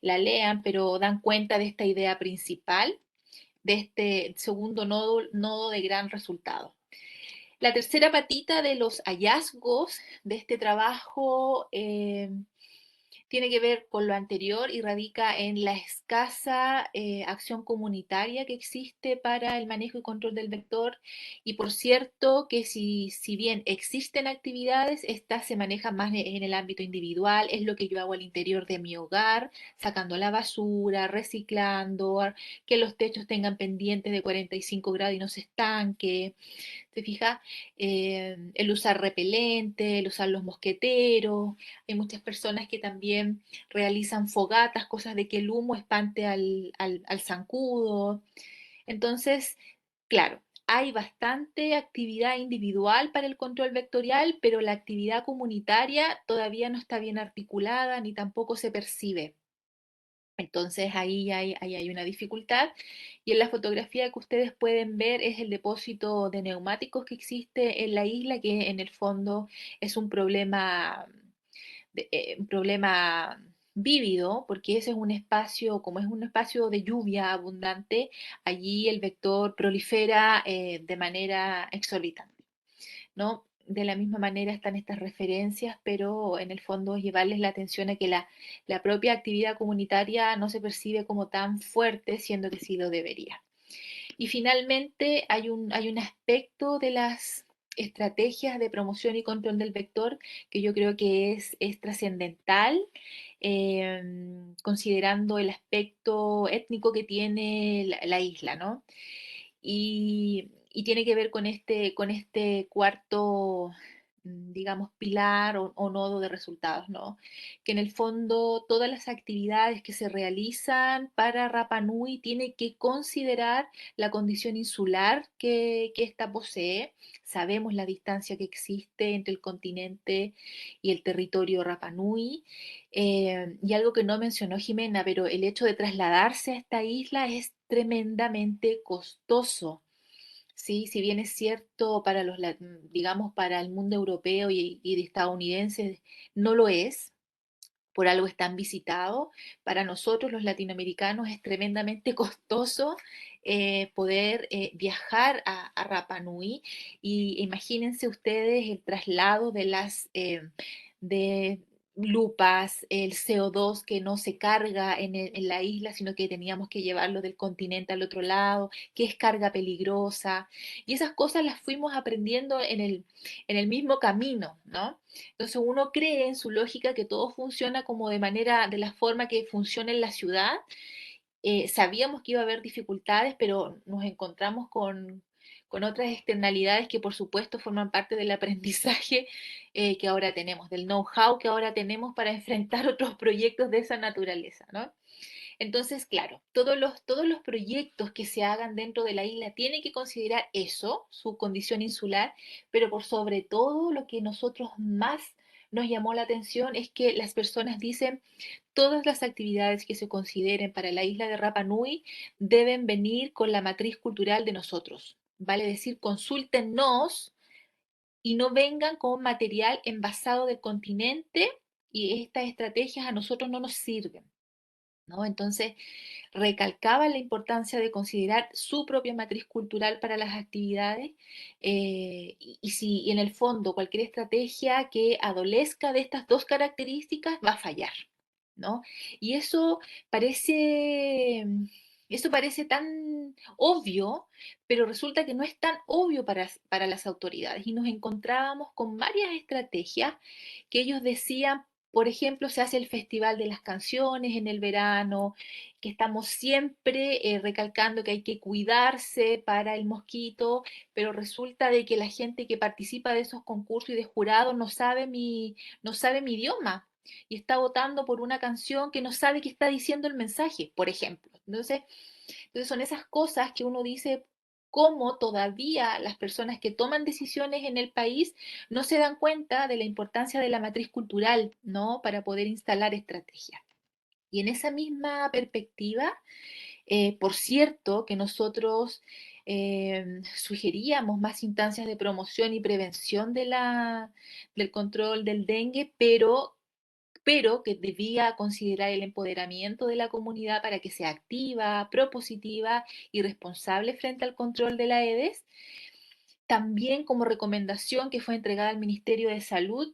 lean, pero dan cuenta de esta idea principal, de este segundo nodo de gran resultado. La tercera patita de los hallazgos de este trabajo tiene que ver con lo anterior y radica en la escasa acción comunitaria que existe para el manejo y control del vector. Y por cierto, que si bien existen actividades, estas se manejan más en el ámbito individual, es lo que yo hago al interior de mi hogar, sacando la basura, reciclando, que los techos tengan pendientes de 45 grados y no se estanque. ¿Se fija? El usar repelente, el usar los mosqueteros. Hay muchas personas que también realizan fogatas, cosas de que el humo espante al zancudo. Entonces, claro, hay bastante actividad individual para el control vectorial, pero la actividad comunitaria todavía no está bien articulada ni tampoco se percibe. Entonces ahí hay una dificultad. Y en la fotografía que ustedes pueden ver es el depósito de neumáticos que existe en la isla, que en el fondo es un problema vívido, porque ese es un espacio, como es un espacio de lluvia abundante, allí el vector prolifera de manera exorbitante, ¿no? De la misma manera están estas referencias, pero en el fondo es llevarles la atención a que la propia actividad comunitaria no se percibe como tan fuerte, siendo que sí lo debería. Y finalmente hay un aspecto de las estrategias de promoción y control del vector que yo creo que es trascendental, considerando el aspecto étnico que tiene la isla, ¿no? Y tiene que ver con este cuarto, digamos, pilar o nodo de resultados, ¿no? Que en el fondo todas las actividades que se realizan para Rapa Nui tiene que considerar la condición insular que ésta posee. Sabemos la distancia que existe entre el continente y el territorio Rapa Nui. Y algo que no mencionó Jimena, pero el hecho de trasladarse a esta isla es tremendamente costoso. Sí, si bien es cierto para digamos, para el mundo europeo y de estadounidenses, no lo es, por algo es tan visitado, para nosotros los latinoamericanos es tremendamente costoso poder viajar a Rapa Nui, y imagínense ustedes el traslado de las de lupas, el CO2 que no se carga en la isla, sino que teníamos que llevarlo del continente al otro lado, que es carga peligrosa, y esas cosas las fuimos aprendiendo en el mismo camino, ¿no? Entonces uno cree en su lógica que todo funciona como de la forma que funciona en la ciudad. Sabíamos que iba a haber dificultades, pero nos encontramos con otras externalidades que por supuesto forman parte del aprendizaje que ahora tenemos, del know-how que ahora tenemos para enfrentar otros proyectos de esa naturaleza, ¿no? Entonces, claro, todos los proyectos que se hagan dentro de la isla tienen que considerar eso, su condición insular, pero por sobre todo lo que nosotros más nos llamó la atención es que las personas dicen todas las actividades que se consideren para la isla de Rapa Nui deben venir con la matriz cultural de nosotros. Vale decir, consúltennos y no vengan con material envasado del continente, y estas estrategias a nosotros no nos sirven, ¿no? Entonces, recalcaba la importancia de considerar su propia matriz cultural para las actividades, y en el fondo cualquier estrategia que adolezca de estas dos características va a fallar, ¿no? Y parece, eso parece tan obvio, pero resulta que no es tan obvio para las autoridades. Y nos encontrábamos con varias estrategias que ellos decían. Por ejemplo, se hace el Festival de las Canciones en el verano, que estamos siempre recalcando que hay que cuidarse para el mosquito, pero resulta de que la gente que participa de esos concursos y de jurados no sabe mi idioma y está votando por una canción que no sabe qué está diciendo el mensaje, por ejemplo. Entonces son esas cosas que uno dice, cómo todavía las personas que toman decisiones en el país no se dan cuenta de la importancia de la matriz cultural, ¿no? Para poder instalar estrategias. Y en esa misma perspectiva, por cierto, que nosotros sugeríamos más instancias de promoción y prevención del control del dengue, pero que debía considerar el empoderamiento de la comunidad para que sea activa, propositiva y responsable frente al control de la Aedes. También como recomendación que fue entregada al Ministerio de Salud,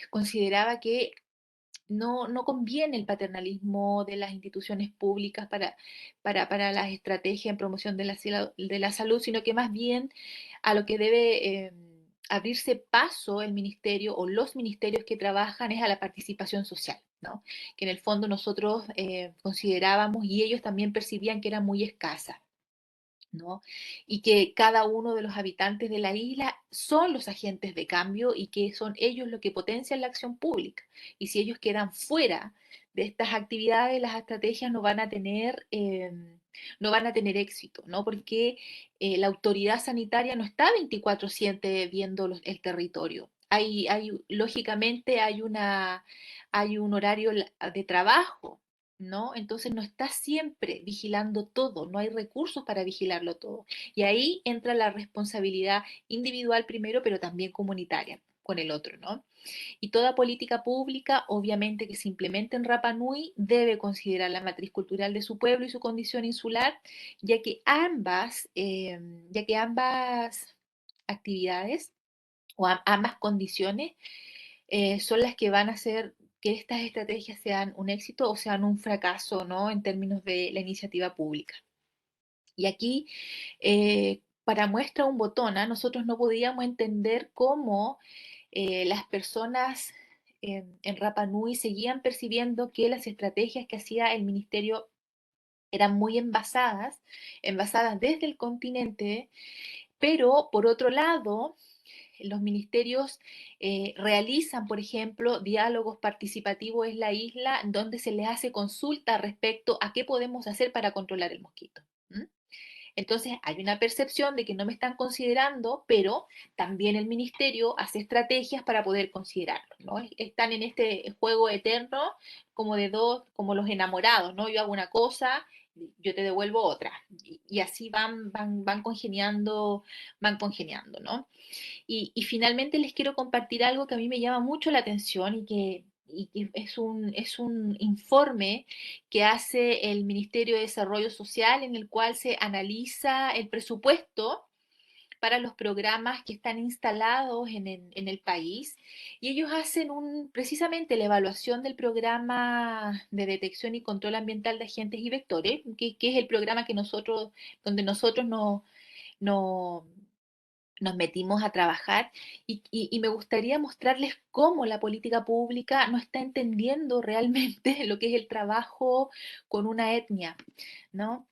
consideraba que no conviene el paternalismo de las instituciones públicas para las estrategias en promoción de la salud, sino que más bien a lo que debe abrirse paso el ministerio o los ministerios que trabajan es a la participación social, ¿no? Que en el fondo nosotros considerábamos y ellos también percibían que era muy escasa, ¿no? Y que cada uno de los habitantes de la isla son los agentes de cambio y que son ellos los que potencian la acción pública. Y si ellos quedan fuera de estas actividades, las estrategias no van a tener éxito, ¿no? Porque la autoridad sanitaria no está 24/7 viendo el territorio. Lógicamente hay un horario de trabajo, ¿no? Entonces no está siempre vigilando todo, no hay recursos para vigilarlo todo. Y ahí entra la responsabilidad individual primero, pero también comunitaria con el otro, ¿no? Y toda política pública, obviamente, que se implemente en Rapa Nui debe considerar la matriz cultural de su pueblo y su condición insular, ya que ambas actividades o ambas condiciones son las que van a hacer que estas estrategias sean un éxito o sean un fracaso, ¿no? En términos de la iniciativa pública. Y aquí para muestra un botón, nosotros no podíamos entender cómo las personas en Rapa Nui seguían percibiendo que las estrategias que hacía el ministerio eran muy envasadas desde el continente, pero por otro lado, los ministerios realizan, por ejemplo, diálogos participativos en la isla donde se les hace consulta respecto a qué podemos hacer para controlar el mosquito. ¿Mm? Entonces hay una percepción de que no me están considerando, pero también el ministerio hace estrategias para poder considerarlo, ¿no? Están en este juego eterno como de dos, como los enamorados, ¿no? Yo hago una cosa, yo te devuelvo otra. Y así van congeniando, ¿no? Y finalmente les quiero compartir algo que a mí me llama mucho la atención y que es un informe que hace el Ministerio de Desarrollo Social en el cual se analiza el presupuesto para los programas que están instalados en el país y ellos hacen precisamente la evaluación del programa de detección y control ambiental de agentes y vectores, que es el programa donde nosotros no nos metimos a trabajar y me gustaría mostrarles cómo la política pública no está entendiendo realmente lo que es el trabajo con una etnia, ¿no?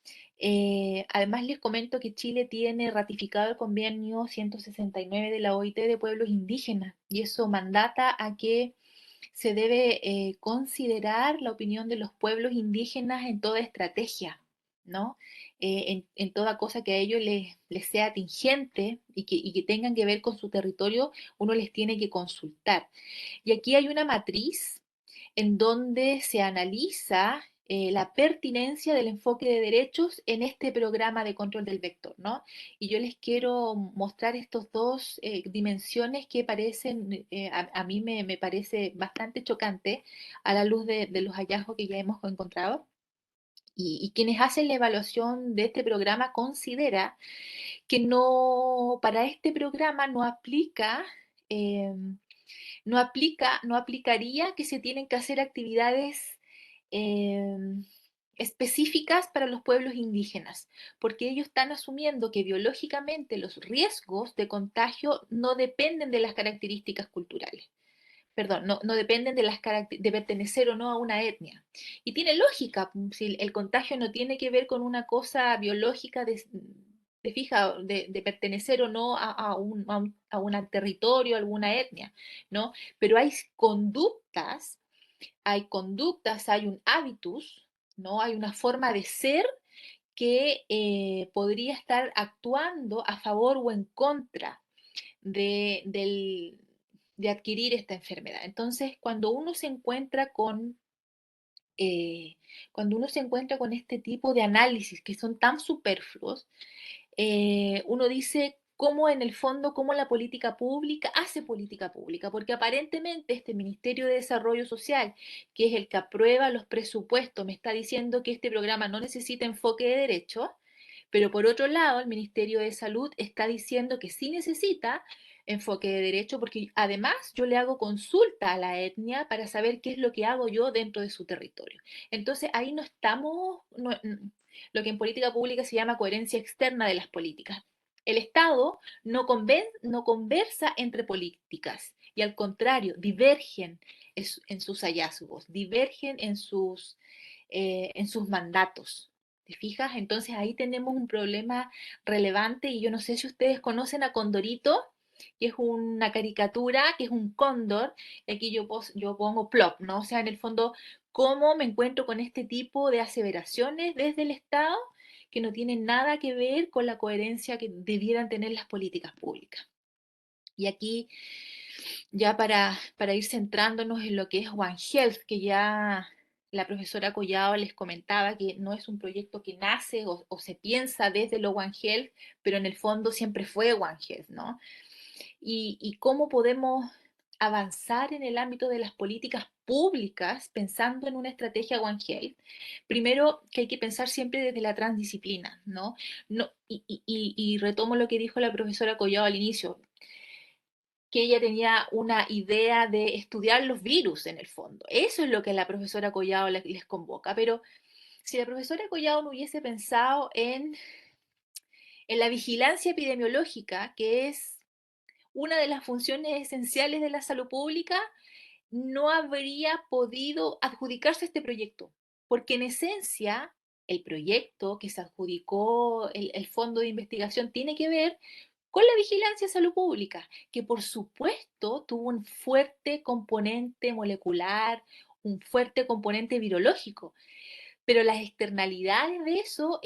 Además les comento que Chile tiene ratificado el convenio 169 de la OIT de pueblos indígenas y eso mandata a que se debe considerar la opinión de los pueblos indígenas en toda estrategia, ¿no? En toda cosa que a ellos les sea atingente y que tengan que ver con su territorio, uno les tiene que consultar. Y aquí hay una matriz en donde se analiza la pertinencia del enfoque de derechos en este programa de control del vector, ¿no? Y yo les quiero mostrar estos dos dimensiones que parecen, a mí me parece bastante chocante a la luz de los hallazgos que ya hemos encontrado. Y quienes hacen la evaluación de este programa considera que no, para este programa eh, no aplicaría que se tienen que hacer actividades eh, específicas para los pueblos indígenas, porque ellos están asumiendo que biológicamente los riesgos de contagio no dependen de las características culturales. Perdón, no dependen de pertenecer o no a una etnia. Y tiene lógica, si el contagio no tiene que ver con una cosa biológica de pertenecer o no a un territorio, a alguna etnia, ¿no? Pero hay un hábitus, ¿no? Hay una forma de ser que podría estar actuando a favor o en contra de, del- de adquirir esta enfermedad. Entonces, eh, cuando uno se encuentra con este tipo de análisis que son tan superfluos, uno dice cómo en el fondo, cómo la política pública hace política pública, porque aparentemente este Ministerio de Desarrollo Social, que es el que aprueba los presupuestos, me está diciendo que este programa no necesita enfoque de derecho, pero por otro lado, el Ministerio de Salud está diciendo que sí necesita enfoque de derecho, porque además yo le hago consulta a la etnia para saber qué es lo que hago yo dentro de su territorio. Entonces ahí no estamos, lo que en política pública se llama coherencia externa de las políticas. El Estado no conversa entre políticas y al contrario, divergen en sus hallazgos, divergen en sus mandatos. ¿Te fijas? Entonces ahí tenemos un problema relevante y yo no sé si ustedes conocen a Condorito, que es una caricatura, que es un cóndor, y aquí yo pongo plop, ¿no? O sea, en el fondo, ¿cómo me encuentro con este tipo de aseveraciones desde el Estado que no tienen nada que ver con la coherencia que debieran tener las políticas públicas? Y aquí, ya para ir centrándonos en lo que es One Health, que ya la profesora Collado les comentaba que no es un proyecto que nace o se piensa desde lo One Health, pero en el fondo siempre fue One Health, ¿no? Y cómo podemos avanzar en el ámbito de las políticas públicas pensando en una estrategia One Health. Primero, que hay que pensar siempre desde la transdisciplina, ¿no? Y retomo lo que dijo la profesora Collado al inicio, que ella tenía una idea de estudiar los virus en el fondo. Eso es lo que la profesora Collado les convoca, pero si la profesora Collado no hubiese pensado En la vigilancia epidemiológica, que es una de las funciones esenciales de la salud pública, no habría podido adjudicarse este proyecto, porque en esencia el proyecto que se adjudicó el fondo de investigación tiene que ver con la vigilancia de salud pública, que por supuesto tuvo un fuerte componente molecular, un fuerte componente virológico, pero las externalidades de eso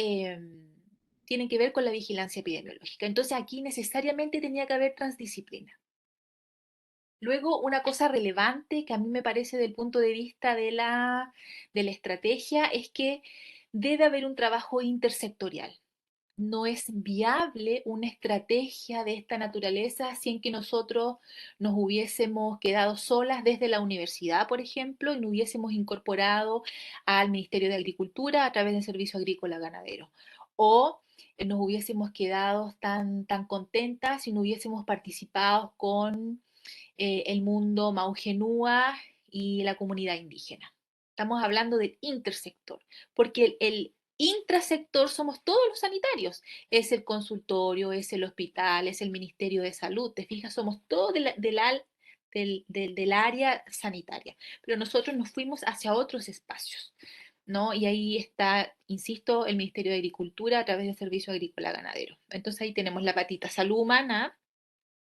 tienen que ver con la vigilancia epidemiológica. Entonces aquí necesariamente tenía que haber transdisciplina. Luego, una cosa relevante que a mí me parece del punto de vista de la estrategia es que debe haber un trabajo intersectorial. No es viable una estrategia de esta naturaleza sin que nosotros nos hubiésemos quedado solas desde la universidad, por ejemplo, y no hubiésemos incorporado al Ministerio de Agricultura a través del Servicio Agrícola Ganadero. O nos hubiésemos quedado tan contentas si no hubiésemos participado con el mundo Maujenúa y la comunidad indígena. Estamos hablando del intersector, porque el intrasector somos todos los sanitarios. Es el consultorio, es el hospital, es el Ministerio de Salud. Te fijas, somos todos del área sanitaria. Pero nosotros nos fuimos hacia otros espacios, ¿no? Y ahí está, insisto, el Ministerio de Agricultura a través del Servicio Agrícola Ganadero. Entonces ahí tenemos la patita salud humana,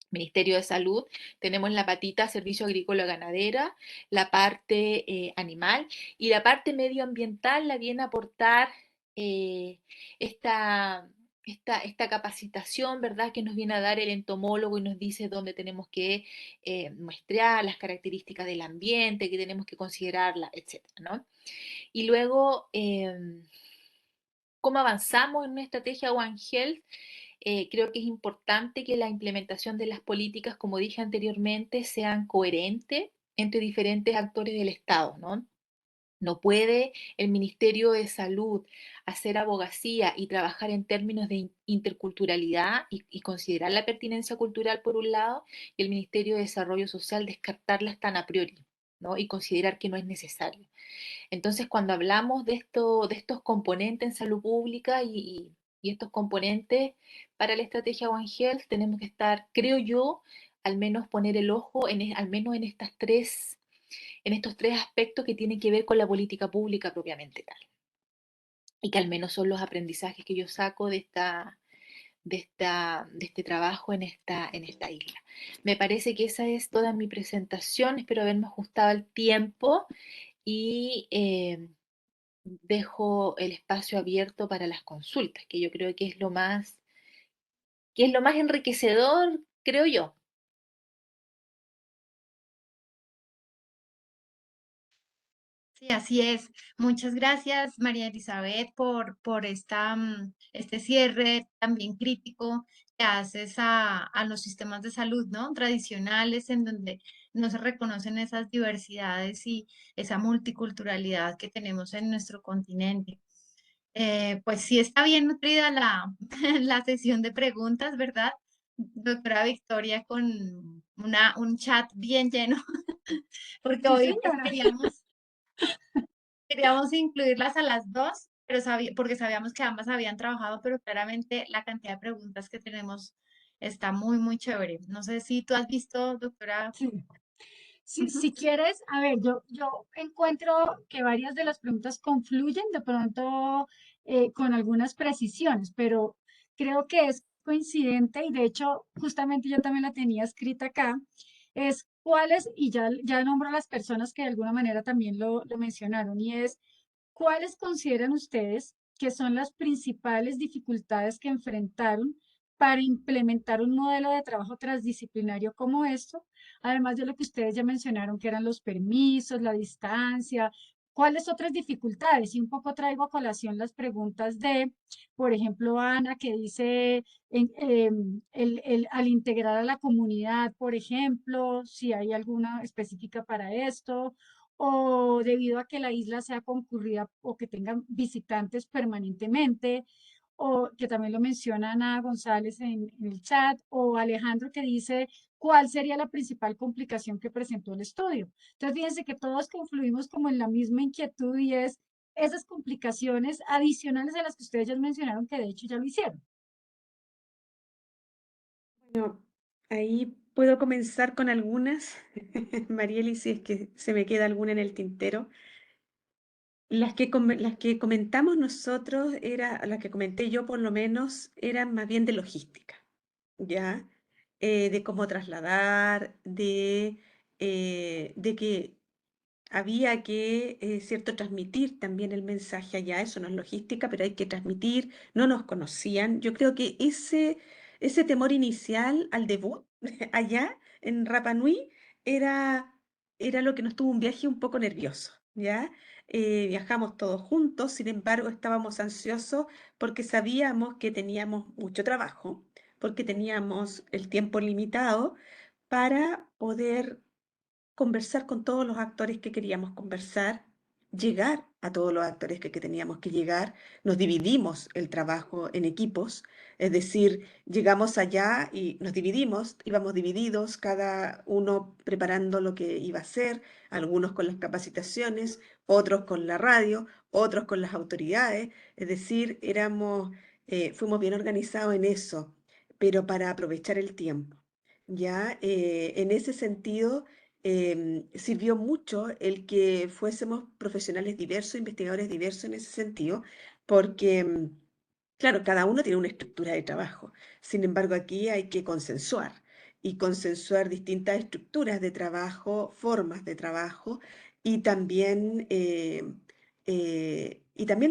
Ministerio de Salud, tenemos la patita Servicio Agrícola Ganadera, la parte animal y la parte medioambiental la viene a aportar eh, esta, esta capacitación, ¿verdad?, que nos viene a dar el entomólogo y nos dice dónde tenemos que muestrear las características del ambiente, que tenemos que considerarla, etcétera, ¿no? Y luego, ¿cómo avanzamos en una estrategia One Health? Creo que es importante que la implementación de las políticas, como dije anteriormente, sean coherentes entre diferentes actores del Estado, ¿no? No puede el Ministerio de Salud hacer abogacía y trabajar en términos de interculturalidad y considerar la pertinencia cultural por un lado, y el Ministerio de Desarrollo Social descartarlas tan a priori, ¿no? Y considerar que no es necesario. Entonces, cuando hablamos de estos componentes en salud pública y estos componentes para la estrategia One Health, tenemos que estar, creo yo, al menos poner el ojo al menos en estos tres aspectos que tienen que ver con la política pública propiamente tal. Y que al menos son los aprendizajes que yo saco de este trabajo en esta isla. Me parece que esa es toda mi presentación. Espero haberme ajustado al tiempo y dejo el espacio abierto para las consultas, que yo creo que es lo más enriquecedor, creo yo. Sí, así es. Muchas gracias, María Elizabeth, por este cierre también crítico que haces a los sistemas de salud, ¿no? Tradicionales, en donde no se reconocen esas diversidades y esa multiculturalidad que tenemos en nuestro continente. Pues sí está bien nutrida la sesión de preguntas, ¿verdad? Doctora Victoria, con un chat bien lleno, porque Sí, hoy pues, señora. queríamos incluirlas a las dos, pero porque sabíamos que ambas habían trabajado, pero claramente la cantidad de preguntas que tenemos está muy, muy chévere. No sé si tú has visto, doctora. Sí. Ujú. Si quieres, a ver, yo encuentro que varias de las preguntas confluyen de pronto con algunas precisiones, pero creo que es coincidente y de hecho justamente yo también la tenía escrita acá, es cuáles, y ya nombro a las personas que de alguna manera también lo mencionaron, y es ¿cuáles consideran ustedes que son las principales dificultades que enfrentaron para implementar un modelo de trabajo transdisciplinario como esto? Además de lo que ustedes ya mencionaron, que eran los permisos, la distancia, ¿cuáles otras dificultades? Y un poco traigo a colación las preguntas de, por ejemplo, Ana, que dice, al integrar a la comunidad, por ejemplo, si hay alguna específica para esto, o debido a que la isla sea concurrida o que tengan visitantes permanentemente, o que también lo menciona Ana González en el chat, o Alejandro que dice cuál sería la principal complicación que presentó el estudio. Entonces, fíjense que todos confluimos como en la misma inquietud y es esas complicaciones adicionales a las que ustedes ya mencionaron, que de hecho ya lo hicieron. Bueno, ahí puedo comenzar con algunas, Marieli, si es que se me queda alguna en el tintero. Las que comentamos nosotros, las que comenté yo por lo menos, eran más bien de logística, ¿ya? De cómo trasladar, de que había que, cierto, transmitir también el mensaje allá, eso no es logística, pero hay que transmitir, no nos conocían. Yo creo que ese temor inicial al debut allá en Rapa Nui era, era lo que nos tuvo un viaje un poco nervioso, ¿ya? Viajamos todos juntos, sin embargo estábamos ansiosos porque sabíamos que teníamos mucho trabajo, porque teníamos el tiempo limitado para poder conversar con todos los actores que queríamos conversar, llegar a todos los actores que teníamos que llegar. Nos dividimos el trabajo en equipos, es decir, llegamos allá y nos dividimos, íbamos divididos, cada uno preparando lo que iba a hacer, algunos con las capacitaciones, otros con la radio, otros con las autoridades, es decir, fuimos bien organizados en eso, pero para aprovechar el tiempo. Ya, en ese sentido, sirvió mucho el que fuésemos profesionales diversos, investigadores diversos en ese sentido, porque, claro, cada uno tiene una estructura de trabajo. Sin embargo, aquí hay que consensuar y consensuar distintas estructuras de trabajo, formas de trabajo y también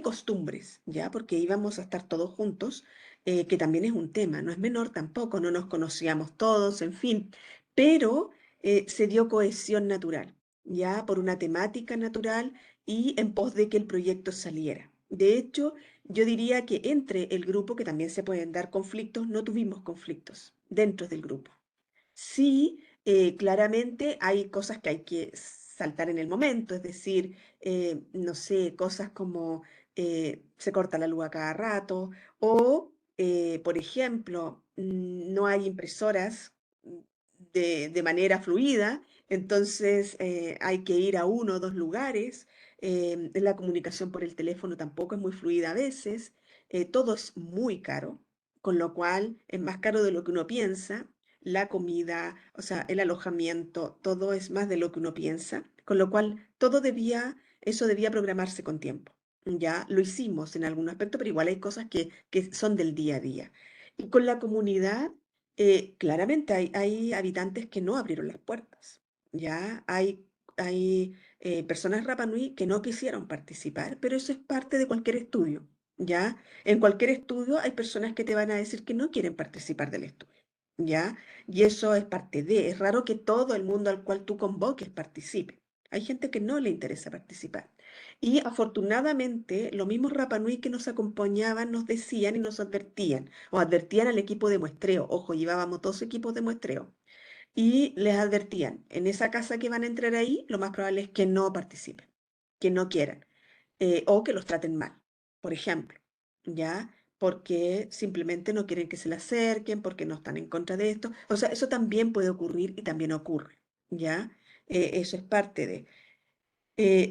costumbres, ¿ya? Porque íbamos a estar todos juntos, que también es un tema, no es menor tampoco, no nos conocíamos todos, en fin, pero se dio cohesión natural, ya por una temática natural y en pos de que el proyecto saliera. De hecho, yo diría que entre el grupo, que también se pueden dar conflictos, no tuvimos conflictos dentro del grupo. Sí, claramente hay cosas que hay que saltar en el momento, es decir, no sé, cosas como se corta la luz a cada rato o, por ejemplo, no hay impresoras de manera fluida, entonces hay que ir a uno o dos lugares, la comunicación por el teléfono tampoco es muy fluida a veces, todo es muy caro, con lo cual es más caro de lo que uno piensa, la comida, o sea, el alojamiento, todo es más de lo que uno piensa, con lo cual eso debía programarse con tiempo. Ya lo hicimos en algún aspecto, pero igual hay cosas que son del día a día. Y con la comunidad, claramente hay habitantes que no abrieron las puertas. Ya hay personas Rapa Nui que no quisieron participar, pero eso es parte de cualquier estudio. ¿Ya? En cualquier estudio hay personas que te van a decir que no quieren participar del estudio. ¿Ya? Y eso es parte de, es raro que todo el mundo al cual tú convoques participe. Hay gente que no le interesa participar. Y afortunadamente, los mismos Rapa Nui que nos acompañaban nos decían y nos advertían, o advertían al equipo de muestreo. Ojo, llevábamos dos equipos de muestreo. Y les advertían, en esa casa que van a entrar ahí, lo más probable es que no participen, que no quieran, o que los traten mal, por ejemplo, ¿ya? Porque simplemente no quieren que se le acerquen, porque no están en contra de esto. O sea, eso también puede ocurrir y también ocurre, ¿ya? Eso es parte de.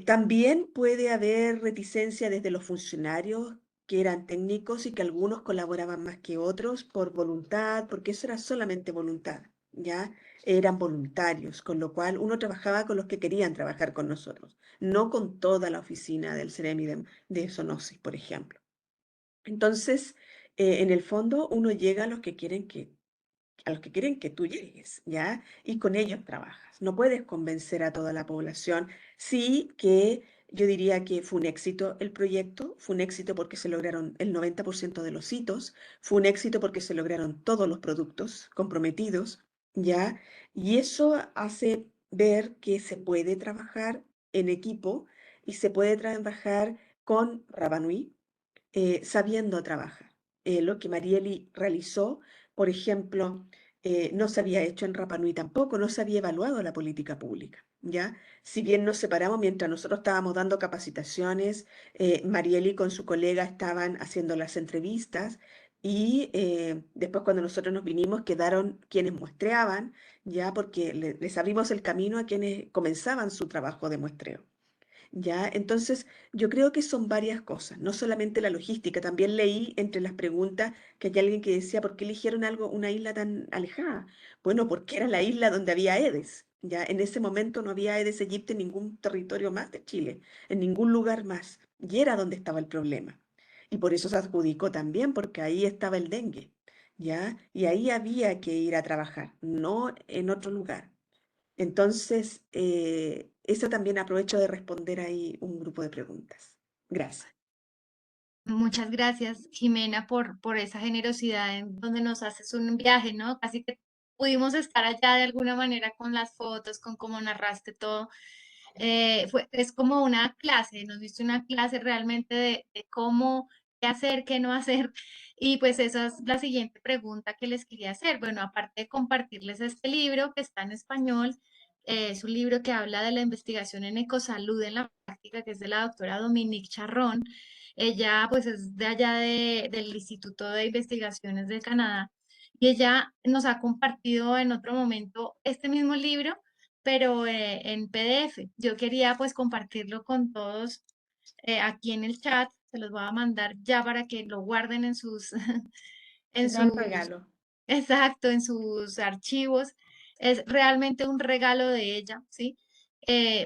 También puede haber reticencia desde los funcionarios que eran técnicos y que algunos colaboraban más que otros por voluntad, porque eso era solamente voluntad, ¿ya? Eran voluntarios, con lo cual uno trabajaba con los que querían trabajar con nosotros, no con toda la oficina del CEREMI de Zoonosis, por ejemplo. Entonces, en el fondo, uno llega a los que quieren que tú llegues, ¿ya? Y con ellos trabajas. No puedes convencer a toda la población. Sí que yo diría que fue un éxito el proyecto, fue un éxito porque se lograron el 90% de los hitos, fue un éxito porque se lograron todos los productos comprometidos, ¿ya? Y eso hace ver que se puede trabajar en equipo y se puede trabajar con Rabanui sabiendo trabajar. Lo que Marieli realizó, por ejemplo, no se había hecho en Rapa Nui tampoco, no se había evaluado la política pública, ¿ya? Si bien nos separamos mientras nosotros estábamos dando capacitaciones, Marieli con su colega estaban haciendo las entrevistas y después cuando nosotros nos vinimos quedaron quienes muestreaban, ¿ya? Porque les abrimos el camino a quienes comenzaban su trabajo de muestreo. ¿ya? Entonces, yo creo que son varias cosas, no solamente la logística. También leí entre las preguntas que hay alguien que decía, ¿por qué eligieron una isla tan alejada? Bueno, porque era la isla donde había Aedes. Ya en ese momento no había Aedes aegypti en ningún territorio más de Chile, en ningún lugar más. Y era donde estaba el problema. Y por eso se adjudicó también, porque ahí estaba el dengue, ¿ya? Y ahí había que ir a trabajar, no en otro lugar. Entonces, eso también aprovecho de responder ahí un grupo de preguntas. Gracias. Muchas gracias, Jimena, por esa generosidad en donde nos haces un viaje, ¿no? Casi que pudimos estar allá de alguna manera con las fotos, con cómo narraste todo. Es como una clase, nos diste una clase realmente de cómo, qué hacer, qué no hacer. Y pues esa es la siguiente pregunta que les quería hacer. Bueno, aparte de compartirles este libro que está en español, es un libro que habla de la investigación en ecosalud en la práctica, que es de la doctora Dominique Charrón. Ella pues es de allá del Instituto de Investigaciones de Canadá y ella nos ha compartido en otro momento este mismo libro pero en PDF. Yo quería pues compartirlo con todos aquí en el chat. Se los voy a mandar ya para que lo guarden en sus, en Gran sus, regalo. exacto, en sus archivos. Es realmente un regalo de ella, ¿sí?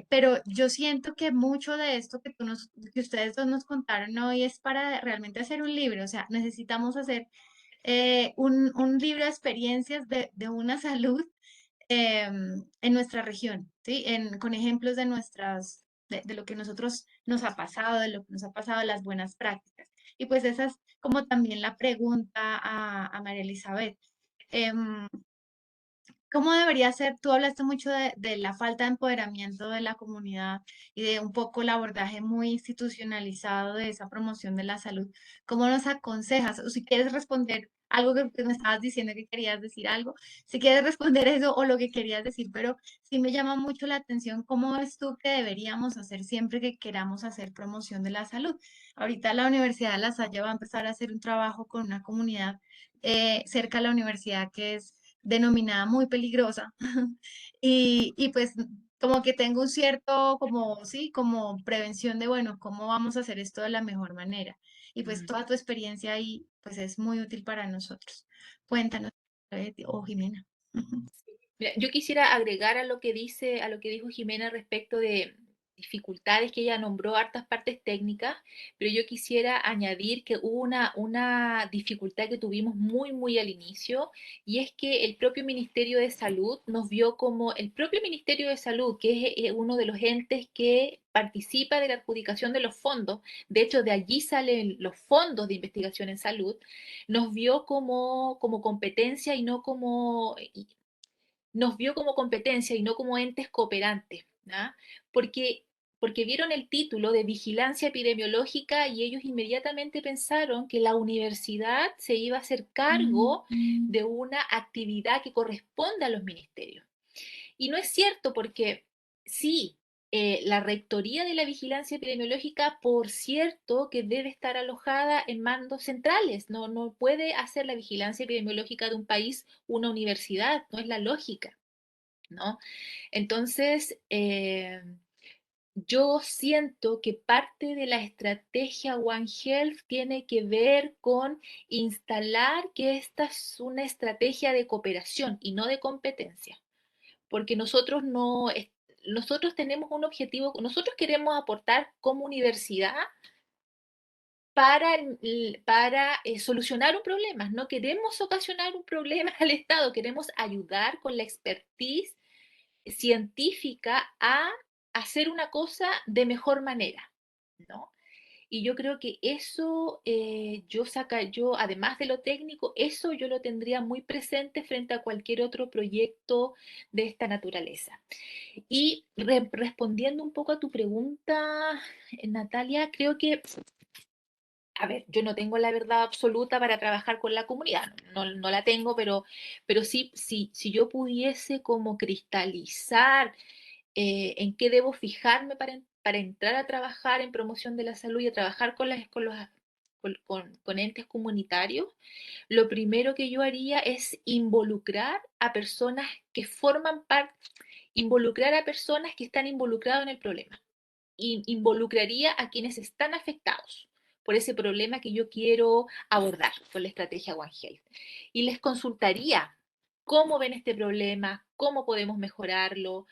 Pero yo siento que mucho de esto que ustedes dos nos contaron hoy es para realmente hacer un libro. O sea, necesitamos hacer un libro de experiencias de una salud en nuestra región, ¿sí? Con ejemplos de lo que nosotros nos ha pasado, de lo que nos ha pasado, las buenas prácticas. Y pues esa es como también la pregunta a María Elizabeth. Em, ¿Cómo debería ser? Tú hablaste mucho de la falta de empoderamiento de la comunidad y de un poco el abordaje muy institucionalizado de esa promoción de la salud. ¿Cómo nos aconsejas? O si quieres responder algo que me estabas diciendo que querías decir algo, si quieres responder eso o lo que querías decir, pero sí me llama mucho la atención cómo ves tú que deberíamos hacer siempre que queramos hacer promoción de la salud. Ahorita la Universidad de La Salle va a empezar a hacer un trabajo con una comunidad cerca de la universidad que es denominada muy peligrosa. Y pues como que tengo un cierto, como, sí, como prevención de, bueno, ¿cómo vamos a hacer esto de la mejor manera? Y pues Mm. toda tu experiencia ahí, pues es muy útil para nosotros. Cuéntanos, Jimena. Mira, yo quisiera agregar a lo que dijo Jimena respecto de dificultades que ella nombró hartas partes técnicas, pero yo quisiera añadir que hubo una dificultad que tuvimos muy al inicio, y es que el propio Ministerio de Salud nos vio como el propio Ministerio de Salud, que es uno de los entes que participa de la adjudicación de los fondos, de hecho de allí salen los fondos de investigación en salud, nos vio como competencia y no como nos vio como competencia y no como entes cooperantes, ¿ah? Porque, porque vieron el título de vigilancia epidemiológica y ellos inmediatamente pensaron que la universidad se iba a hacer cargo de una actividad que corresponde a los ministerios. Y no es cierto porque sí, la rectoría de la vigilancia epidemiológica, por cierto, que debe estar alojada en mandos centrales. No puede hacer la vigilancia epidemiológica de un país una universidad, no es la lógica, ¿no? Entonces, yo siento que parte de la estrategia One Health tiene que ver con instalar que esta es una estrategia de cooperación y no de competencia, porque nosotros tenemos un objetivo, nosotros queremos aportar como universidad para solucionar un problema, no queremos ocasionar un problema al Estado, queremos ayudar con la expertise científica a hacer una cosa de mejor manera, ¿no? Y yo creo que eso, yo, además de lo técnico, eso yo lo tendría muy presente frente a cualquier otro proyecto de esta naturaleza. Y respondiendo un poco a tu pregunta, Natalia, creo que, a ver, yo no tengo la verdad absoluta para trabajar con la comunidad, no la tengo, pero sí, si yo pudiese como cristalizar en qué debo fijarme para entrar a trabajar en promoción de la salud y a trabajar con entes comunitarios, lo primero que yo haría es involucrar a personas que forman parte, involucrar a personas que están involucradas en el problema. involucraría a quienes están afectados por ese problema que yo quiero abordar con la estrategia One Health. Y les consultaría cómo ven este problema, cómo podemos mejorarlo,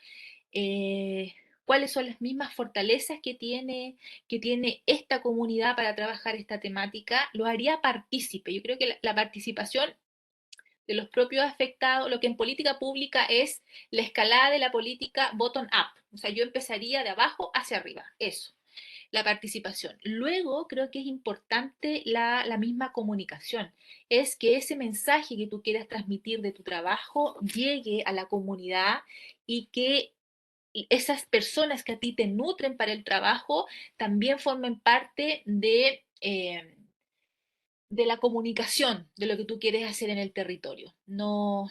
cuáles son las mismas fortalezas que tiene esta comunidad para trabajar esta temática. Lo haría partícipe. Yo creo que la participación de los propios afectados, lo que en política pública es la escalada de la política bottom-up. O sea, yo empezaría de abajo hacia arriba. Eso, la participación. Luego creo que es importante la misma comunicación. Es que ese mensaje que tú quieras transmitir de tu trabajo llegue a la comunidad y que esas personas que a ti te nutren para el trabajo también formen parte de la comunicación de lo que tú quieres hacer en el territorio. No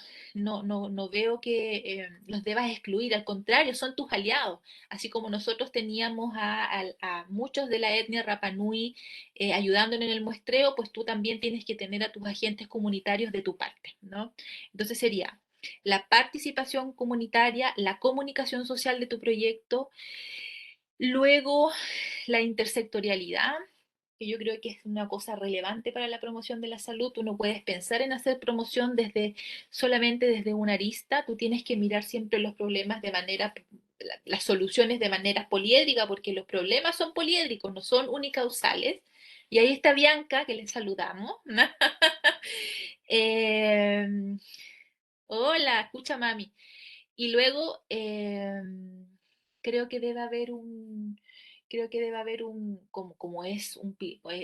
veo que los debas excluir, al contrario, son tus aliados. Así como nosotros teníamos a muchos de la etnia Rapa Nui ayudándonos en el muestreo, pues tú también tienes que tener a tus agentes comunitarios de tu parte, ¿no? Entonces sería la participación comunitaria, la comunicación social de tu proyecto, luego la intersectorialidad, que yo creo que es una cosa relevante para la promoción de la salud. Tú no puedes pensar en hacer promoción solamente desde una arista, tú tienes que mirar siempre los problemas de manera, las soluciones de manera poliédrica, porque los problemas son poliédricos, no son unicausales. Y ahí está Bianca, que le saludamos. Eh, Hola, escucha mami. Y luego creo que debe haber como es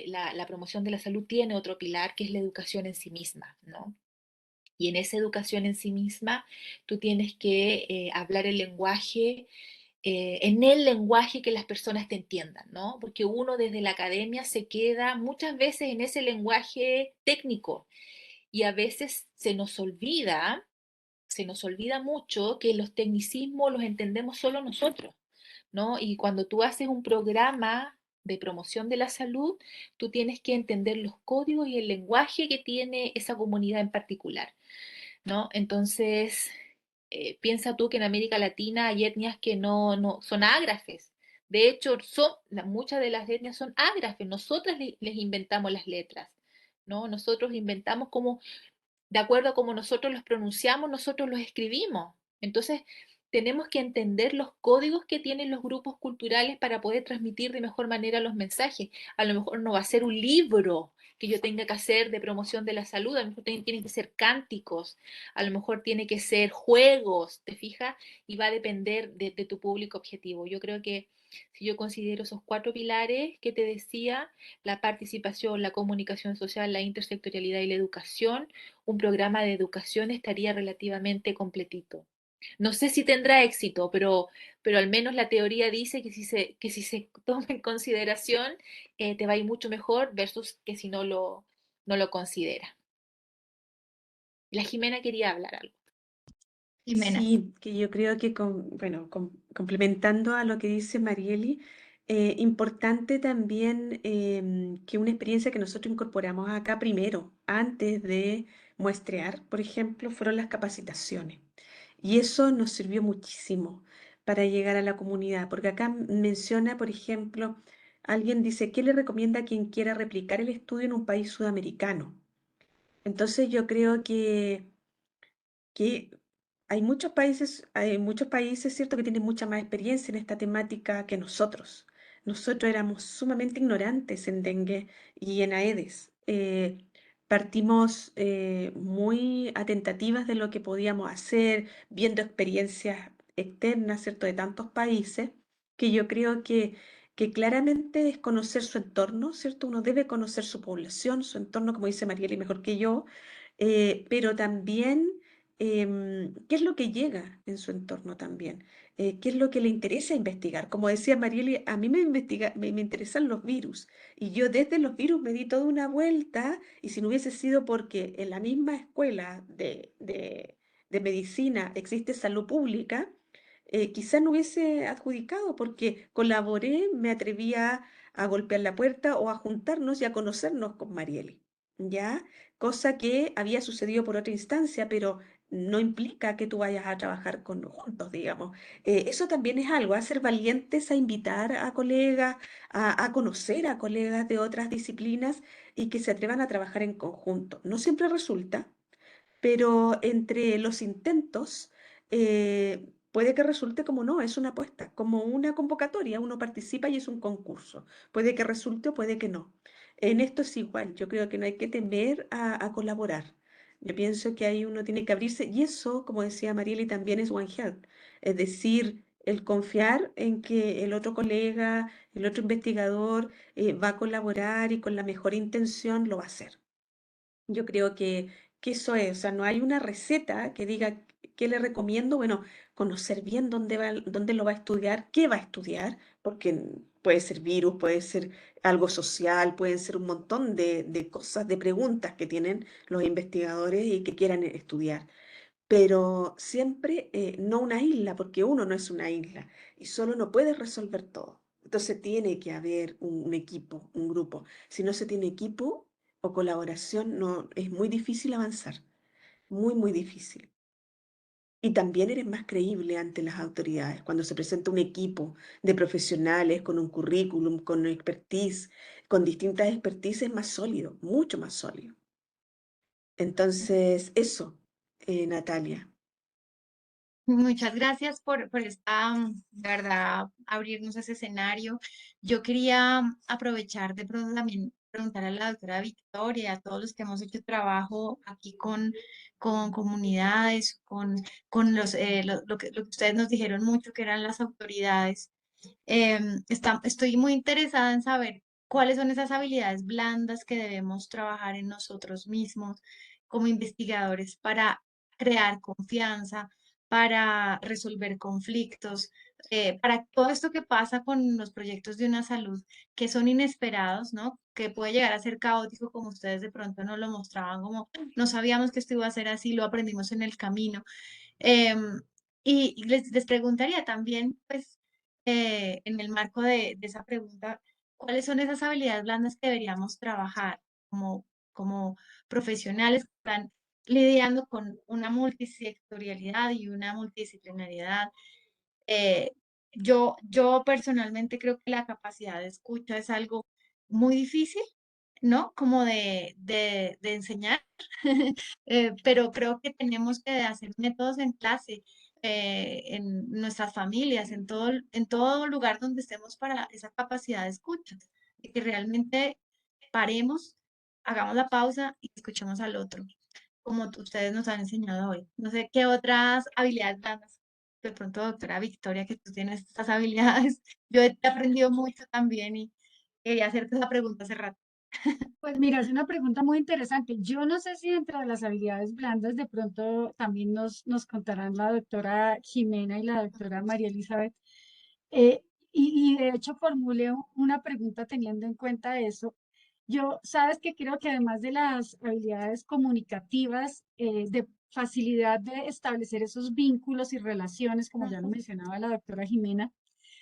la promoción de la salud tiene otro pilar que es la educación en sí misma, ¿no? Y en esa educación en sí misma, tú tienes que hablar en el lenguaje que las personas te entiendan, ¿no? Porque uno desde la academia se queda muchas veces en ese lenguaje técnico y a veces se nos olvida mucho que los tecnicismos los entendemos solo nosotros, ¿no? Y cuando tú haces un programa de promoción de la salud, tú tienes que entender los códigos y el lenguaje que tiene esa comunidad en particular, ¿no? Entonces, piensa tú que en América Latina hay etnias que no son ágrafes. De hecho, muchas de las etnias son ágrafes. Nosotras les inventamos las letras, ¿no? Nosotros inventamos como de acuerdo a cómo nosotros los pronunciamos, nosotros los escribimos. Entonces, tenemos que entender los códigos que tienen los grupos culturales para poder transmitir de mejor manera los mensajes. A lo mejor no va a ser un libro que yo tenga que hacer de promoción de la salud, a lo mejor tienen que ser cánticos, a lo mejor tiene que ser juegos, ¿te fijas? Y va a depender de tu público objetivo. Yo creo que si yo considero esos 4 pilares que te decía, la participación, la comunicación social, la intersectorialidad y la educación, un programa de educación estaría relativamente completito. No sé si tendrá éxito, pero al menos la teoría dice que si se toma en consideración, te va a ir mucho mejor versus que si no lo considera. La Jimena quería hablar algo. Jimena. Sí, que yo creo que, bueno, complementando a lo que dice Marieli, importante también que una experiencia que nosotros incorporamos acá primero, antes de muestrear, por ejemplo, fueron las capacitaciones. Y eso nos sirvió muchísimo para llegar a la comunidad, porque acá menciona, por ejemplo, alguien dice, ¿qué le recomienda a quien quiera replicar el estudio en un país sudamericano? Entonces yo creo que hay muchos países, ¿cierto?, que tienen mucha más experiencia en esta temática que nosotros. Nosotros éramos sumamente ignorantes en dengue y en Aedes. Partimos muy atentativas de lo que podíamos hacer, viendo experiencias externas, ¿cierto?, de tantos países, que yo creo que claramente es conocer su entorno, ¿cierto? Uno debe conocer su población, su entorno, como dice Marieli, mejor que yo, pero también qué es lo que llega en su entorno también, qué es lo que le interesa investigar. Como decía Marieli, a mí me interesan los virus y yo desde los virus me di toda una vuelta y si no hubiese sido porque en la misma escuela de medicina existe salud pública, quizás no hubiese adjudicado porque colaboré, me atreví a golpear la puerta o a juntarnos y a conocernos con Marieli, ¿ya? Cosa que había sucedido por otra instancia, pero no implica que tú vayas a trabajar juntos, digamos. Eso también es algo, a ser valientes, a invitar a colegas, a conocer a colegas de otras disciplinas y que se atrevan a trabajar en conjunto. No siempre resulta, pero entre los intentos puede que resulte como no, es una apuesta, como una convocatoria, uno participa y es un concurso. Puede que resulte o puede que no. En esto es igual, yo creo que no hay que temer a colaborar. Yo pienso que ahí uno tiene que abrirse y eso, como decía Marieli, también es One Health, es decir, el confiar en que el otro colega, el otro investigador va a colaborar y con la mejor intención lo va a hacer. Yo creo que eso es, o sea, no hay una receta que diga qué le recomiendo. Bueno, conocer bien dónde lo va a estudiar, qué va a estudiar, porque puede ser virus, puede ser algo social, pueden ser un montón de cosas, de preguntas que tienen los investigadores y que quieran estudiar. Pero siempre no una isla, porque uno no es una isla y solo no puedes resolver todo. Entonces tiene que haber un equipo, un grupo. Si no se tiene equipo o colaboración, no, es muy difícil avanzar, muy, muy difícil. Y también eres más creíble ante las autoridades. Cuando se presenta un equipo de profesionales con un currículum, con expertise, con distintas expertise, es más sólido, mucho más sólido. Entonces, eso, Natalia. Muchas gracias por esta, de verdad, abrirnos ese escenario. Yo quería aprovechar de pronto también preguntar a la doctora Victoria, a todos los que hemos hecho trabajo aquí con comunidades, con lo que ustedes nos dijeron mucho, que eran las autoridades. Estoy muy interesada en saber cuáles son esas habilidades blandas que debemos trabajar en nosotros mismos como investigadores para crear confianza, para resolver conflictos, para todo esto que pasa con los proyectos de una salud que son inesperados, ¿no? Que puede llegar a ser caótico, como ustedes de pronto nos lo mostraban, como no sabíamos que esto iba a ser así, lo aprendimos en el camino. Em, y les preguntaría también, pues, en el marco de esa pregunta, ¿cuáles son esas habilidades blandas que deberíamos trabajar como profesionales que están lidiando con una multisectorialidad y una multidisciplinariedad? Eh, yo personalmente creo que la capacidad de escucha es algo muy difícil, ¿no? Como de enseñar, pero creo que tenemos que hacer métodos en clase, en nuestras familias, en todo lugar donde estemos para esa capacidad de escucha, y que realmente paremos, hagamos la pausa y escuchemos al otro, como ustedes nos han enseñado hoy. No sé qué otras habilidades blandas. De pronto, doctora Victoria, que tú tienes estas habilidades. Yo he aprendido mucho también y quería hacerte esa pregunta hace rato. Pues mira, es una pregunta muy interesante. Yo no sé si dentro de las habilidades blandas de pronto también nos contarán la doctora Jimena y la doctora María Elizabeth. Eh, y de hecho formulé una pregunta teniendo en cuenta eso. Yo, sabes que creo que además de las habilidades comunicativas, de facilidad de establecer esos vínculos y relaciones, como ya lo mencionaba la doctora Jimena,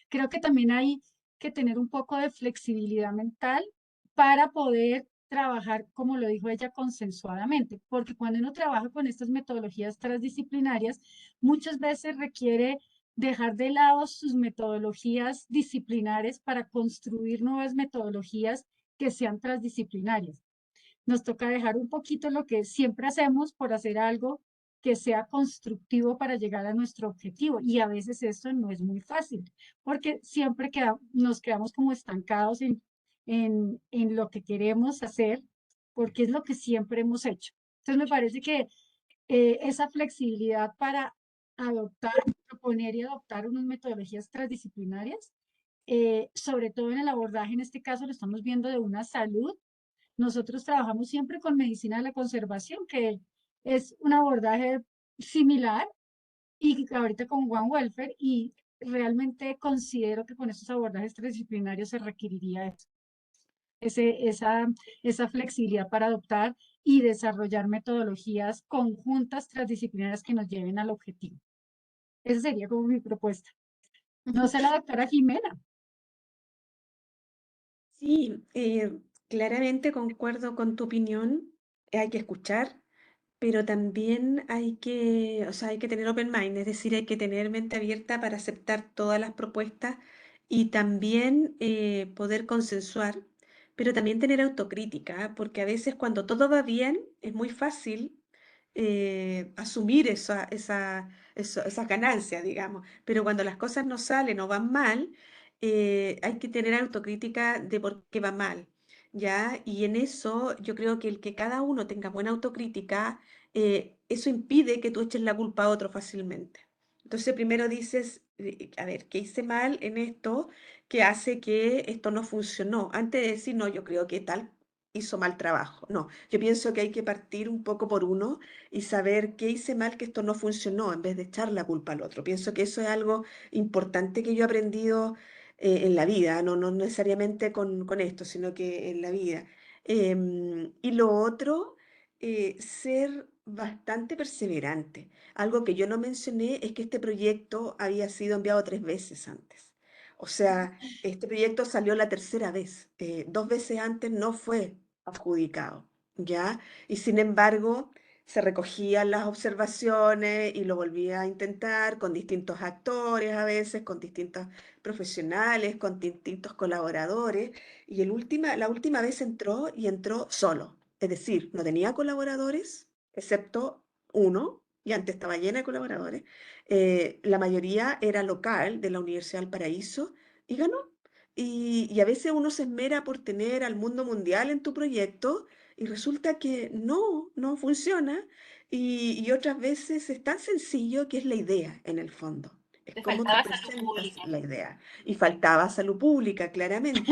creo que también hay que tener un poco de flexibilidad mental para poder trabajar, como lo dijo ella, consensuadamente, porque cuando uno trabaja con estas metodologías transdisciplinarias, muchas veces requiere dejar de lado sus metodologías disciplinares para construir nuevas metodologías que sean transdisciplinarias. Nos toca dejar un poquito lo que siempre hacemos por hacer algo que sea constructivo para llegar a nuestro objetivo. Y a veces esto no es muy fácil, porque siempre nos quedamos como estancados en lo que queremos hacer, porque es lo que siempre hemos hecho. Entonces me parece que esa flexibilidad para adoptar, proponer y adoptar unas metodologías transdisciplinarias, sobre todo en el abordaje, en este caso lo estamos viendo de una salud. Nosotros trabajamos siempre con medicina de la conservación, que es un abordaje similar y ahorita con One Welfare, y realmente considero que con estos abordajes transdisciplinarios se requeriría eso, ese, esa, esa flexibilidad para adoptar y desarrollar metodologías conjuntas transdisciplinarias que nos lleven al objetivo. Esa sería como mi propuesta. No sé, la doctora Jimena. Sí, claramente concuerdo con tu opinión. Hay que escuchar, pero también o sea, hay que tener open mind, es decir, hay que tener mente abierta para aceptar todas las propuestas y también poder consensuar, pero también tener autocrítica, ¿ah? Porque a veces cuando todo va bien es muy fácil asumir esas ganancias, digamos, pero cuando las cosas no salen o van mal, hay que tener autocrítica de por qué va mal. ¿Ya? Y en eso yo creo que el que cada uno tenga buena autocrítica, eso impide que tú eches la culpa a otro fácilmente. Entonces primero dices, a ver, ¿qué hice mal en esto que hace que esto no funcionó? Antes de decir, no, yo creo que tal hizo mal trabajo. No, yo pienso que hay que partir un poco por uno y saber qué hice mal que esto no funcionó en vez de echar la culpa al otro. Pienso que eso es algo importante que yo he aprendido en la vida, no necesariamente con esto, sino que en la vida. Y lo otro, ser bastante perseverante. Algo que yo no mencioné es que este proyecto había sido enviado 3 veces antes. O sea, este proyecto salió la tercera vez. 2 veces antes no fue adjudicado, ¿ya? Y sin embargo, se recogían las observaciones y lo volvía a intentar con distintos actores a veces, con distintos profesionales, con distintos colaboradores, y la última vez entró y entró solo, es decir, no tenía colaboradores, excepto uno, y antes estaba llena de colaboradores. La mayoría era local de la Universidad del Paraíso y ganó. Y a veces uno se esmera por tener al mundo mundial en tu proyecto y resulta que no funciona. Y otras veces es tan sencillo que es la idea en el fondo. Es Te cómo tú faltaba salud presentas pública. la idea. Y faltaba salud pública, claramente,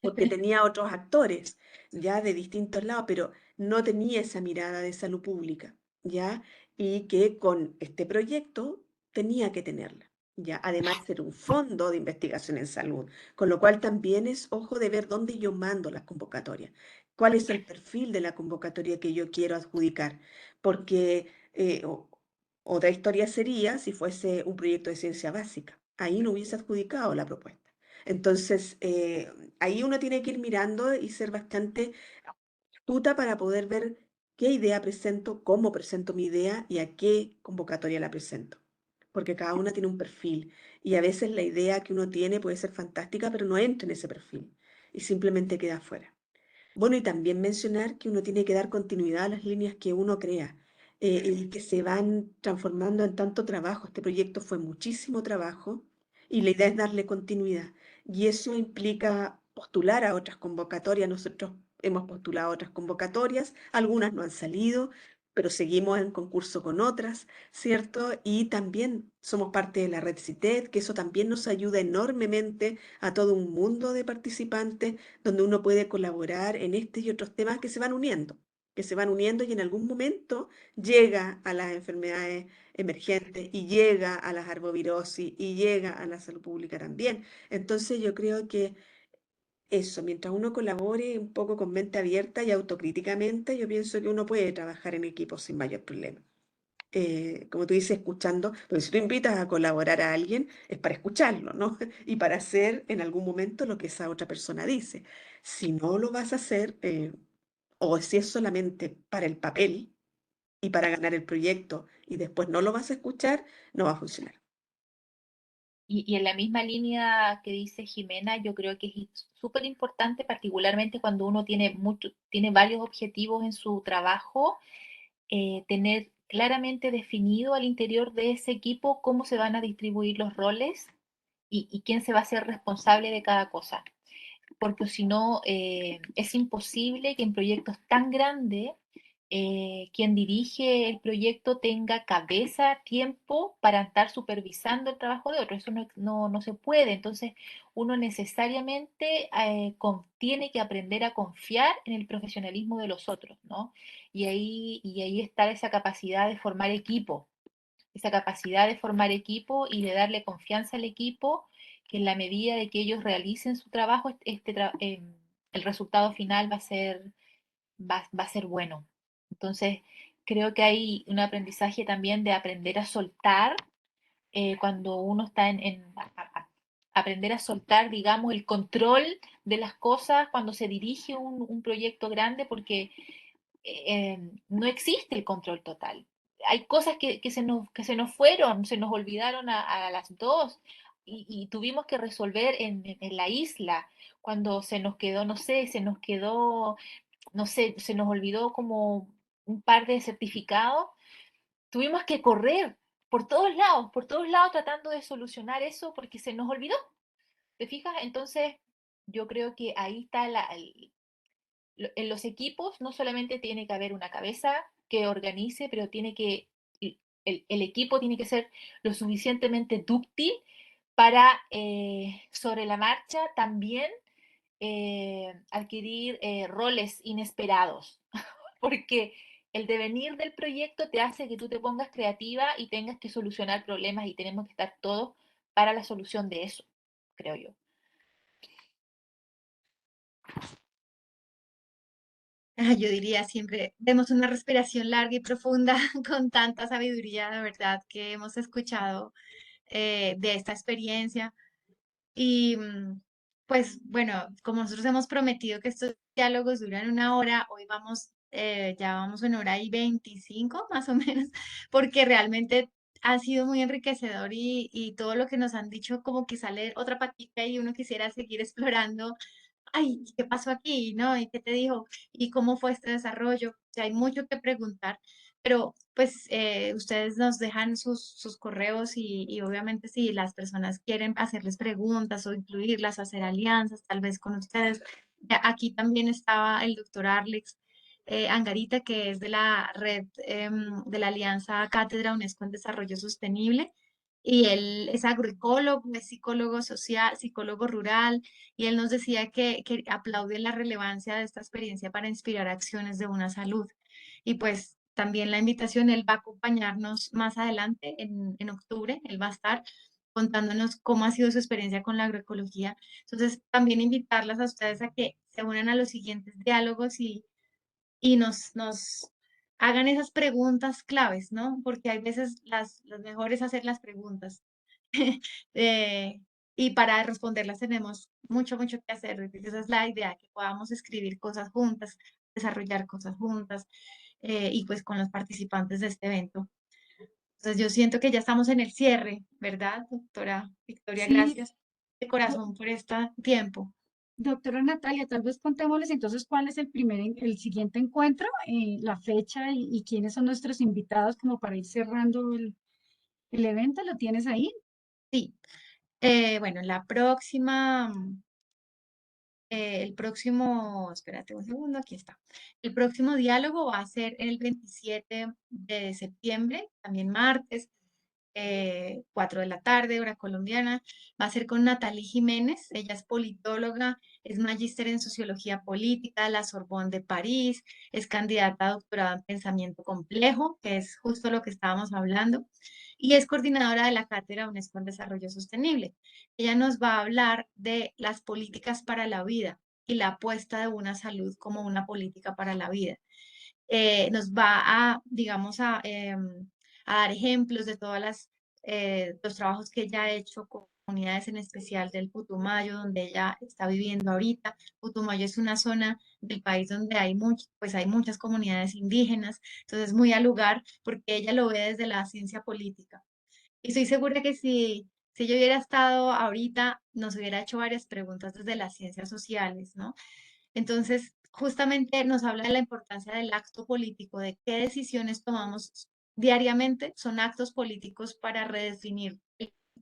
porque tenía otros actores, ya de distintos lados, pero no tenía esa mirada de salud pública, ya, y que con este proyecto tenía que tenerla, ya, además de ser un fondo de investigación en salud, con lo cual también es ojo de ver dónde yo mando las convocatorias, cuál es el perfil de la convocatoria que yo quiero adjudicar, porque otra historia sería si fuese un proyecto de ciencia básica, ahí no hubiese adjudicado la propuesta. Entonces, ahí uno tiene que ir mirando y ser bastante astuta para poder ver qué idea presento, cómo presento mi idea y a qué convocatoria la presento. Porque cada una tiene un perfil y a veces la idea que uno tiene puede ser fantástica, pero no entra en ese perfil y simplemente queda fuera. Bueno, y también mencionar que uno tiene que dar continuidad a las líneas que uno crea y que se van transformando en tanto trabajo. Este proyecto fue muchísimo trabajo y la idea es darle continuidad. Y eso implica postular a otras convocatorias. Nosotros hemos postulado a otras convocatorias, algunas no han salido, pero seguimos en concurso con otras, ¿cierto? Y también somos parte de la red CITED, que eso también nos ayuda enormemente a todo un mundo de participantes donde uno puede colaborar en este y otros temas que se van uniendo y en algún momento llega a las enfermedades emergentes y llega a las arbovirosis y llega a la salud pública también. Entonces yo creo que eso, mientras uno colabore un poco con mente abierta y autocríticamente, yo pienso que uno puede trabajar en equipo sin mayor problema. Como tú dices, escuchando, porque si tú invitas a colaborar a alguien es para escucharlo, ¿no? Y para hacer en algún momento lo que esa otra persona dice. Si no lo vas a hacer, o si es solamente para el papel y para ganar el proyecto y después no lo vas a escuchar, no va a funcionar. Y en la misma línea que dice Jimena, yo creo que es súper importante, particularmente cuando uno tiene varios objetivos en su trabajo, tener claramente definido al interior de ese equipo cómo se van a distribuir los roles y quién se va a hacer responsable de cada cosa. Porque si no, es imposible que en proyectos tan grandes quien dirige el proyecto tenga cabeza, tiempo para estar supervisando el trabajo de otro. Eso no se puede. Entonces, uno necesariamente tiene que aprender a confiar en el profesionalismo de los otros, ¿no? Y ahí está esa capacidad de formar equipo, y de darle confianza al equipo, que en la medida de que ellos realicen su trabajo, el resultado final va a ser bueno. Entonces, creo que hay un aprendizaje también de aprender a soltar cuando uno está aprender a soltar, digamos, el control de las cosas cuando se dirige un proyecto grande, porque no existe el control total. Hay cosas que se nos fueron, se nos olvidaron a las dos y tuvimos que resolver en la isla cuando se nos quedó, no sé, no sé, se nos olvidó como un par de certificados. Tuvimos que correr por todos lados tratando de solucionar eso porque se nos olvidó. ¿Te fijas? Entonces, yo creo que ahí está en los equipos no solamente tiene que haber una cabeza que organice, pero el equipo tiene que ser lo suficientemente dúctil para sobre la marcha también adquirir roles inesperados, porque el devenir del proyecto te hace que tú te pongas creativa y tengas que solucionar problemas y tenemos que estar todos para la solución de eso, creo yo. Yo diría siempre, demos una respiración larga y profunda con tanta sabiduría de verdad que hemos escuchado de esta experiencia. Y pues bueno, como nosotros hemos prometido que estos diálogos duran una hora, hoy vamos, ya vamos en hora y 25 más o menos, porque realmente ha sido muy enriquecedor y todo lo que nos han dicho como que sale otra patita y uno quisiera seguir explorando. Ay, ¿qué pasó aquí? ¿No? ¿Y qué te dijo? ¿Y cómo fue este desarrollo? O sea, hay mucho que preguntar, pero pues ustedes nos dejan sus correos y obviamente si las personas quieren hacerles preguntas o incluirlas, hacer alianzas, tal vez con ustedes. Ya aquí también estaba el doctor Arlex Angarita, que es de la red de la Alianza Cátedra UNESCO en Desarrollo Sostenible. Y él es agroecólogo, es psicólogo social, psicólogo rural, y él nos decía que aplaude la relevancia de esta experiencia para inspirar acciones de una salud. Y pues también la invitación, él va a acompañarnos más adelante en octubre, él va a estar contándonos cómo ha sido su experiencia con la agroecología. Entonces, también invitarlas a ustedes a que se unan a los siguientes diálogos y nos hagan esas preguntas claves, ¿no? Porque hay veces las mejores hacer las preguntas. Eh, y para responderlas tenemos mucho que hacer. Esa es la idea, que podamos escribir cosas juntas, desarrollar cosas juntas y pues con los participantes de este evento. Entonces yo siento que ya estamos en el cierre, ¿verdad, doctora Victoria? Sí, Gracias de do- corazón por este tiempo. doctora Natalia, tal vez contémosles entonces cuál es el siguiente encuentro, la fecha y quiénes son nuestros invitados como para ir cerrando el evento. ¿Lo tienes ahí? Sí, bueno, la próxima, el próximo, espérate un segundo, aquí está. El próximo diálogo va a ser el 27 de septiembre, también martes, 4 de la tarde, hora colombiana. Va a ser con Natalie Jiménez. Ella es politóloga, es magíster en sociología política de la Sorbonne de París, es candidata a doctorado en pensamiento complejo, que es justo lo que estábamos hablando, y es coordinadora de la Cátedra UNESCO en Desarrollo Sostenible. Ella nos va a hablar de las políticas para la vida y la apuesta de una salud como una política para la vida. Nos va a, digamos, a dar ejemplos de todas los trabajos que ella ha hecho con comunidades en especial del Putumayo, donde ella está viviendo ahorita. Putumayo es una zona del país donde pues hay muchas comunidades indígenas, entonces muy al lugar porque ella lo ve desde la ciencia política. Y estoy segura que si yo hubiera estado ahorita, nos hubiera hecho varias preguntas desde las ciencias sociales, ¿no? Entonces, justamente nos habla de la importancia del acto político, de qué decisiones tomamos diariamente, son actos políticos para redefinir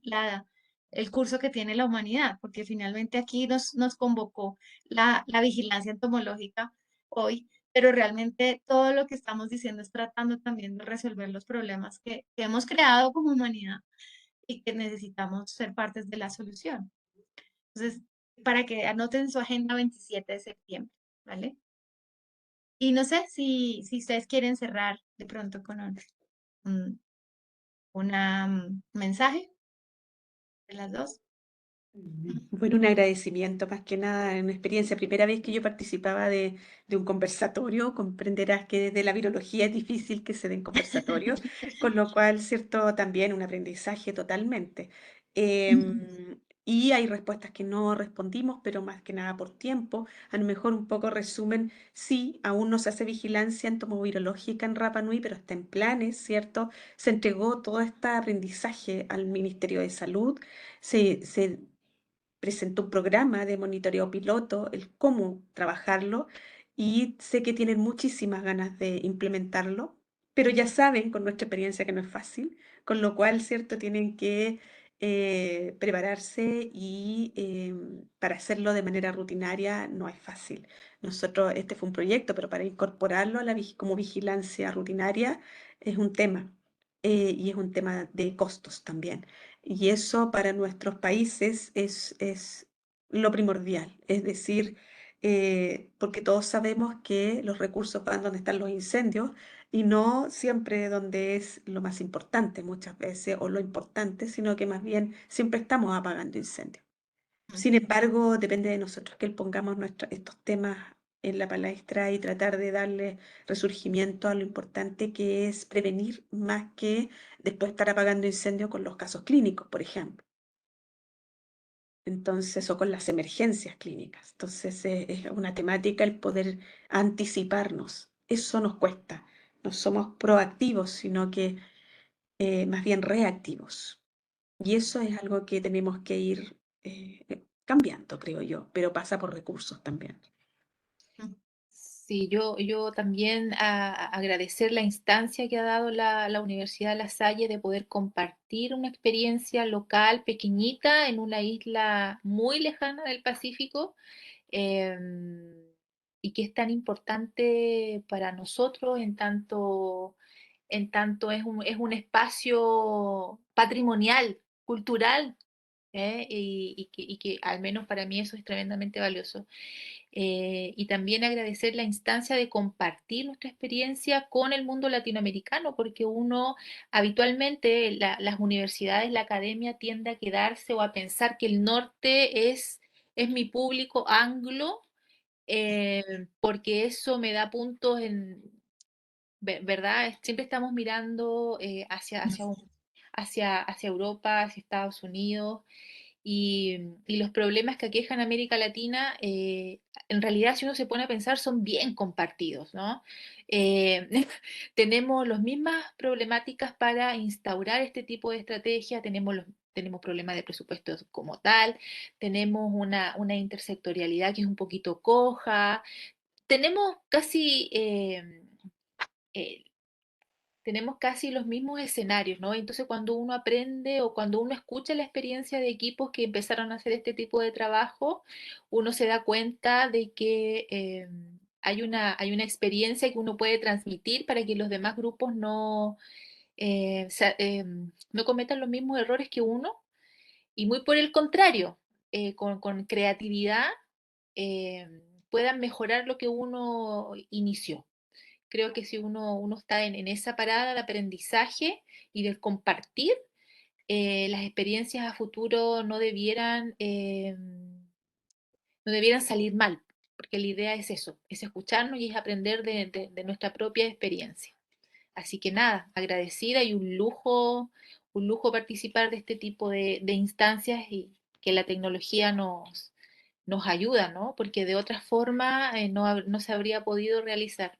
la, el curso que tiene la humanidad, porque finalmente aquí nos convocó la vigilancia entomológica hoy, pero realmente todo lo que estamos diciendo es tratando también de resolver los problemas que hemos creado como humanidad y que necesitamos ser partes de la solución. Entonces, para que anoten su agenda 27 de septiembre, ¿vale? Y no sé si ustedes quieren cerrar de pronto con un mensaje de las dos. Bueno, un agradecimiento más que nada, una experiencia, primera vez que yo participaba de un conversatorio, comprenderás que desde la virología es difícil que se den conversatorios, con lo cual, cierto, también un aprendizaje totalmente. Em, y hay respuestas que no respondimos, pero más que nada por tiempo. A lo mejor un poco resumen, sí, aún no se hace vigilancia entomovirológica en Rapa Nui, pero está en planes, ¿cierto? Se entregó todo este aprendizaje al Ministerio de Salud, se presentó un programa de monitoreo piloto, el cómo trabajarlo, y sé que tienen muchísimas ganas de implementarlo, pero ya saben con nuestra experiencia que no es fácil, con lo cual, ¿cierto? Tienen que prepararse y para hacerlo de manera rutinaria no es fácil. Nosotros, este fue un proyecto, pero para incorporarlo a como vigilancia rutinaria es un tema, y es un tema de costos también. Y eso para nuestros países es lo primordial, es decir, porque todos sabemos que los recursos van donde están los incendios y no siempre donde es lo más importante muchas veces o lo importante, sino que más bien siempre estamos apagando incendios. Sin embargo, depende de nosotros que pongamos estos temas en la palestra y tratar de darle resurgimiento a lo importante que es prevenir más que después estar apagando incendios con los casos clínicos, por ejemplo. Entonces, o con las emergencias clínicas. Entonces, es una temática el poder anticiparnos. Eso nos cuesta. No somos proactivos, sino que más bien reactivos. Y eso es algo que tenemos que ir cambiando, creo yo, pero pasa por recursos también. Sí, yo también agradecer la instancia que ha dado la Universidad La Salle de poder compartir una experiencia local pequeñita en una isla muy lejana del Pacífico, em, y que es tan importante para nosotros en tanto es un espacio patrimonial, cultural, y que al menos para mí eso es tremendamente valioso. Y también agradecer la instancia de compartir nuestra experiencia con el mundo latinoamericano, porque uno habitualmente, las universidades, la academia tiende a quedarse o a pensar que el norte es mi público anglo, porque eso me da puntos ¿verdad? Siempre estamos mirando hacia Europa, hacia Estados Unidos, y los problemas que aquejan a América Latina, en realidad, si uno se pone a pensar, son bien compartidos, ¿no? Eh, tenemos las mismas problemáticas para instaurar este tipo de estrategia, tenemos problemas de presupuestos como tal, tenemos una intersectorialidad que es un poquito coja, tenemos eh, tenemos casi los mismos escenarios, ¿no? Entonces, cuando uno aprende o cuando uno escucha la experiencia de equipos que empezaron a hacer este tipo de trabajo, uno se da cuenta de que hay una experiencia que uno puede transmitir para que los demás grupos no cometan los mismos errores que uno, y muy por el contrario, con creatividad eh, puedan mejorar lo que uno inició. Creo que si uno está en esa parada de aprendizaje y de compartir, las experiencias a futuro no debieran salir mal, porque la idea es eso, es escucharnos y es aprender de nuestra propia experiencia. Así que nada, agradecida y un lujo participar de este tipo de instancias y que la tecnología nos ayuda, ¿no? Porque de otra forma no se habría podido realizar.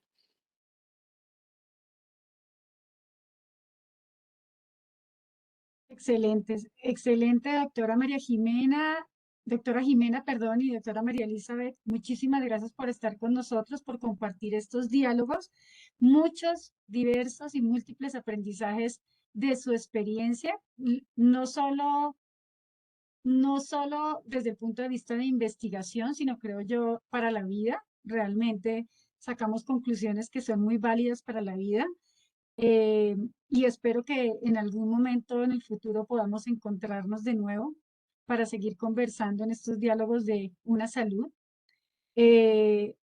Excelente, excelente, doctora Jimena, perdón, y doctora María Elizabeth. Muchísimas gracias por estar con nosotros, por compartir estos diálogos, muchos, diversos y múltiples aprendizajes de su experiencia, no solo desde el punto de vista de investigación, sino creo yo para la vida. Realmente sacamos conclusiones que son muy válidas para la vida. Eh, y espero que en algún momento en el futuro podamos encontrarnos de nuevo para seguir conversando en estos diálogos de una salud,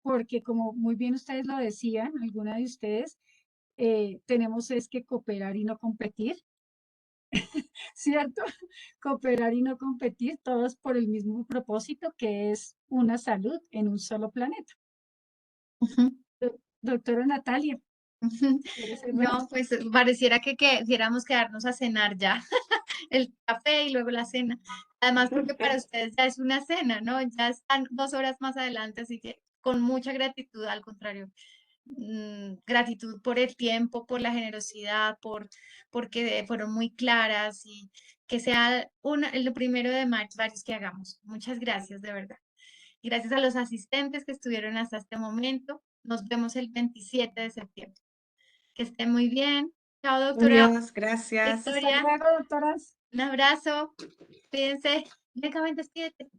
porque como muy bien ustedes lo decían, alguna de ustedes, tenemos es que cooperar y no competir, ¿cierto? Cooperar y no competir, todos por el mismo propósito que es una salud en un solo planeta. Ujú, Doctora Natalia, ujú. ¿quiere cerrar? No, pues pareciera que quisiéramos quedarnos a cenar ya, el café y luego la cena. Además, porque para ustedes ya es una cena, ¿no? Ya están 2 horas más adelante, así que con mucha gratitud, al contrario, gratitud por el tiempo, por la generosidad, porque fueron muy claras y que sea el 1 de varios que hagamos. Muchas gracias, de verdad. Y gracias a los asistentes que estuvieron hasta este momento. Nos vemos el 27 de septiembre. Que estén muy bien. Chao, doctora Adiós, gracias. Hasta Victoria. luego, doctoras. Un abrazo. Cuídense. Lentamente, despídete.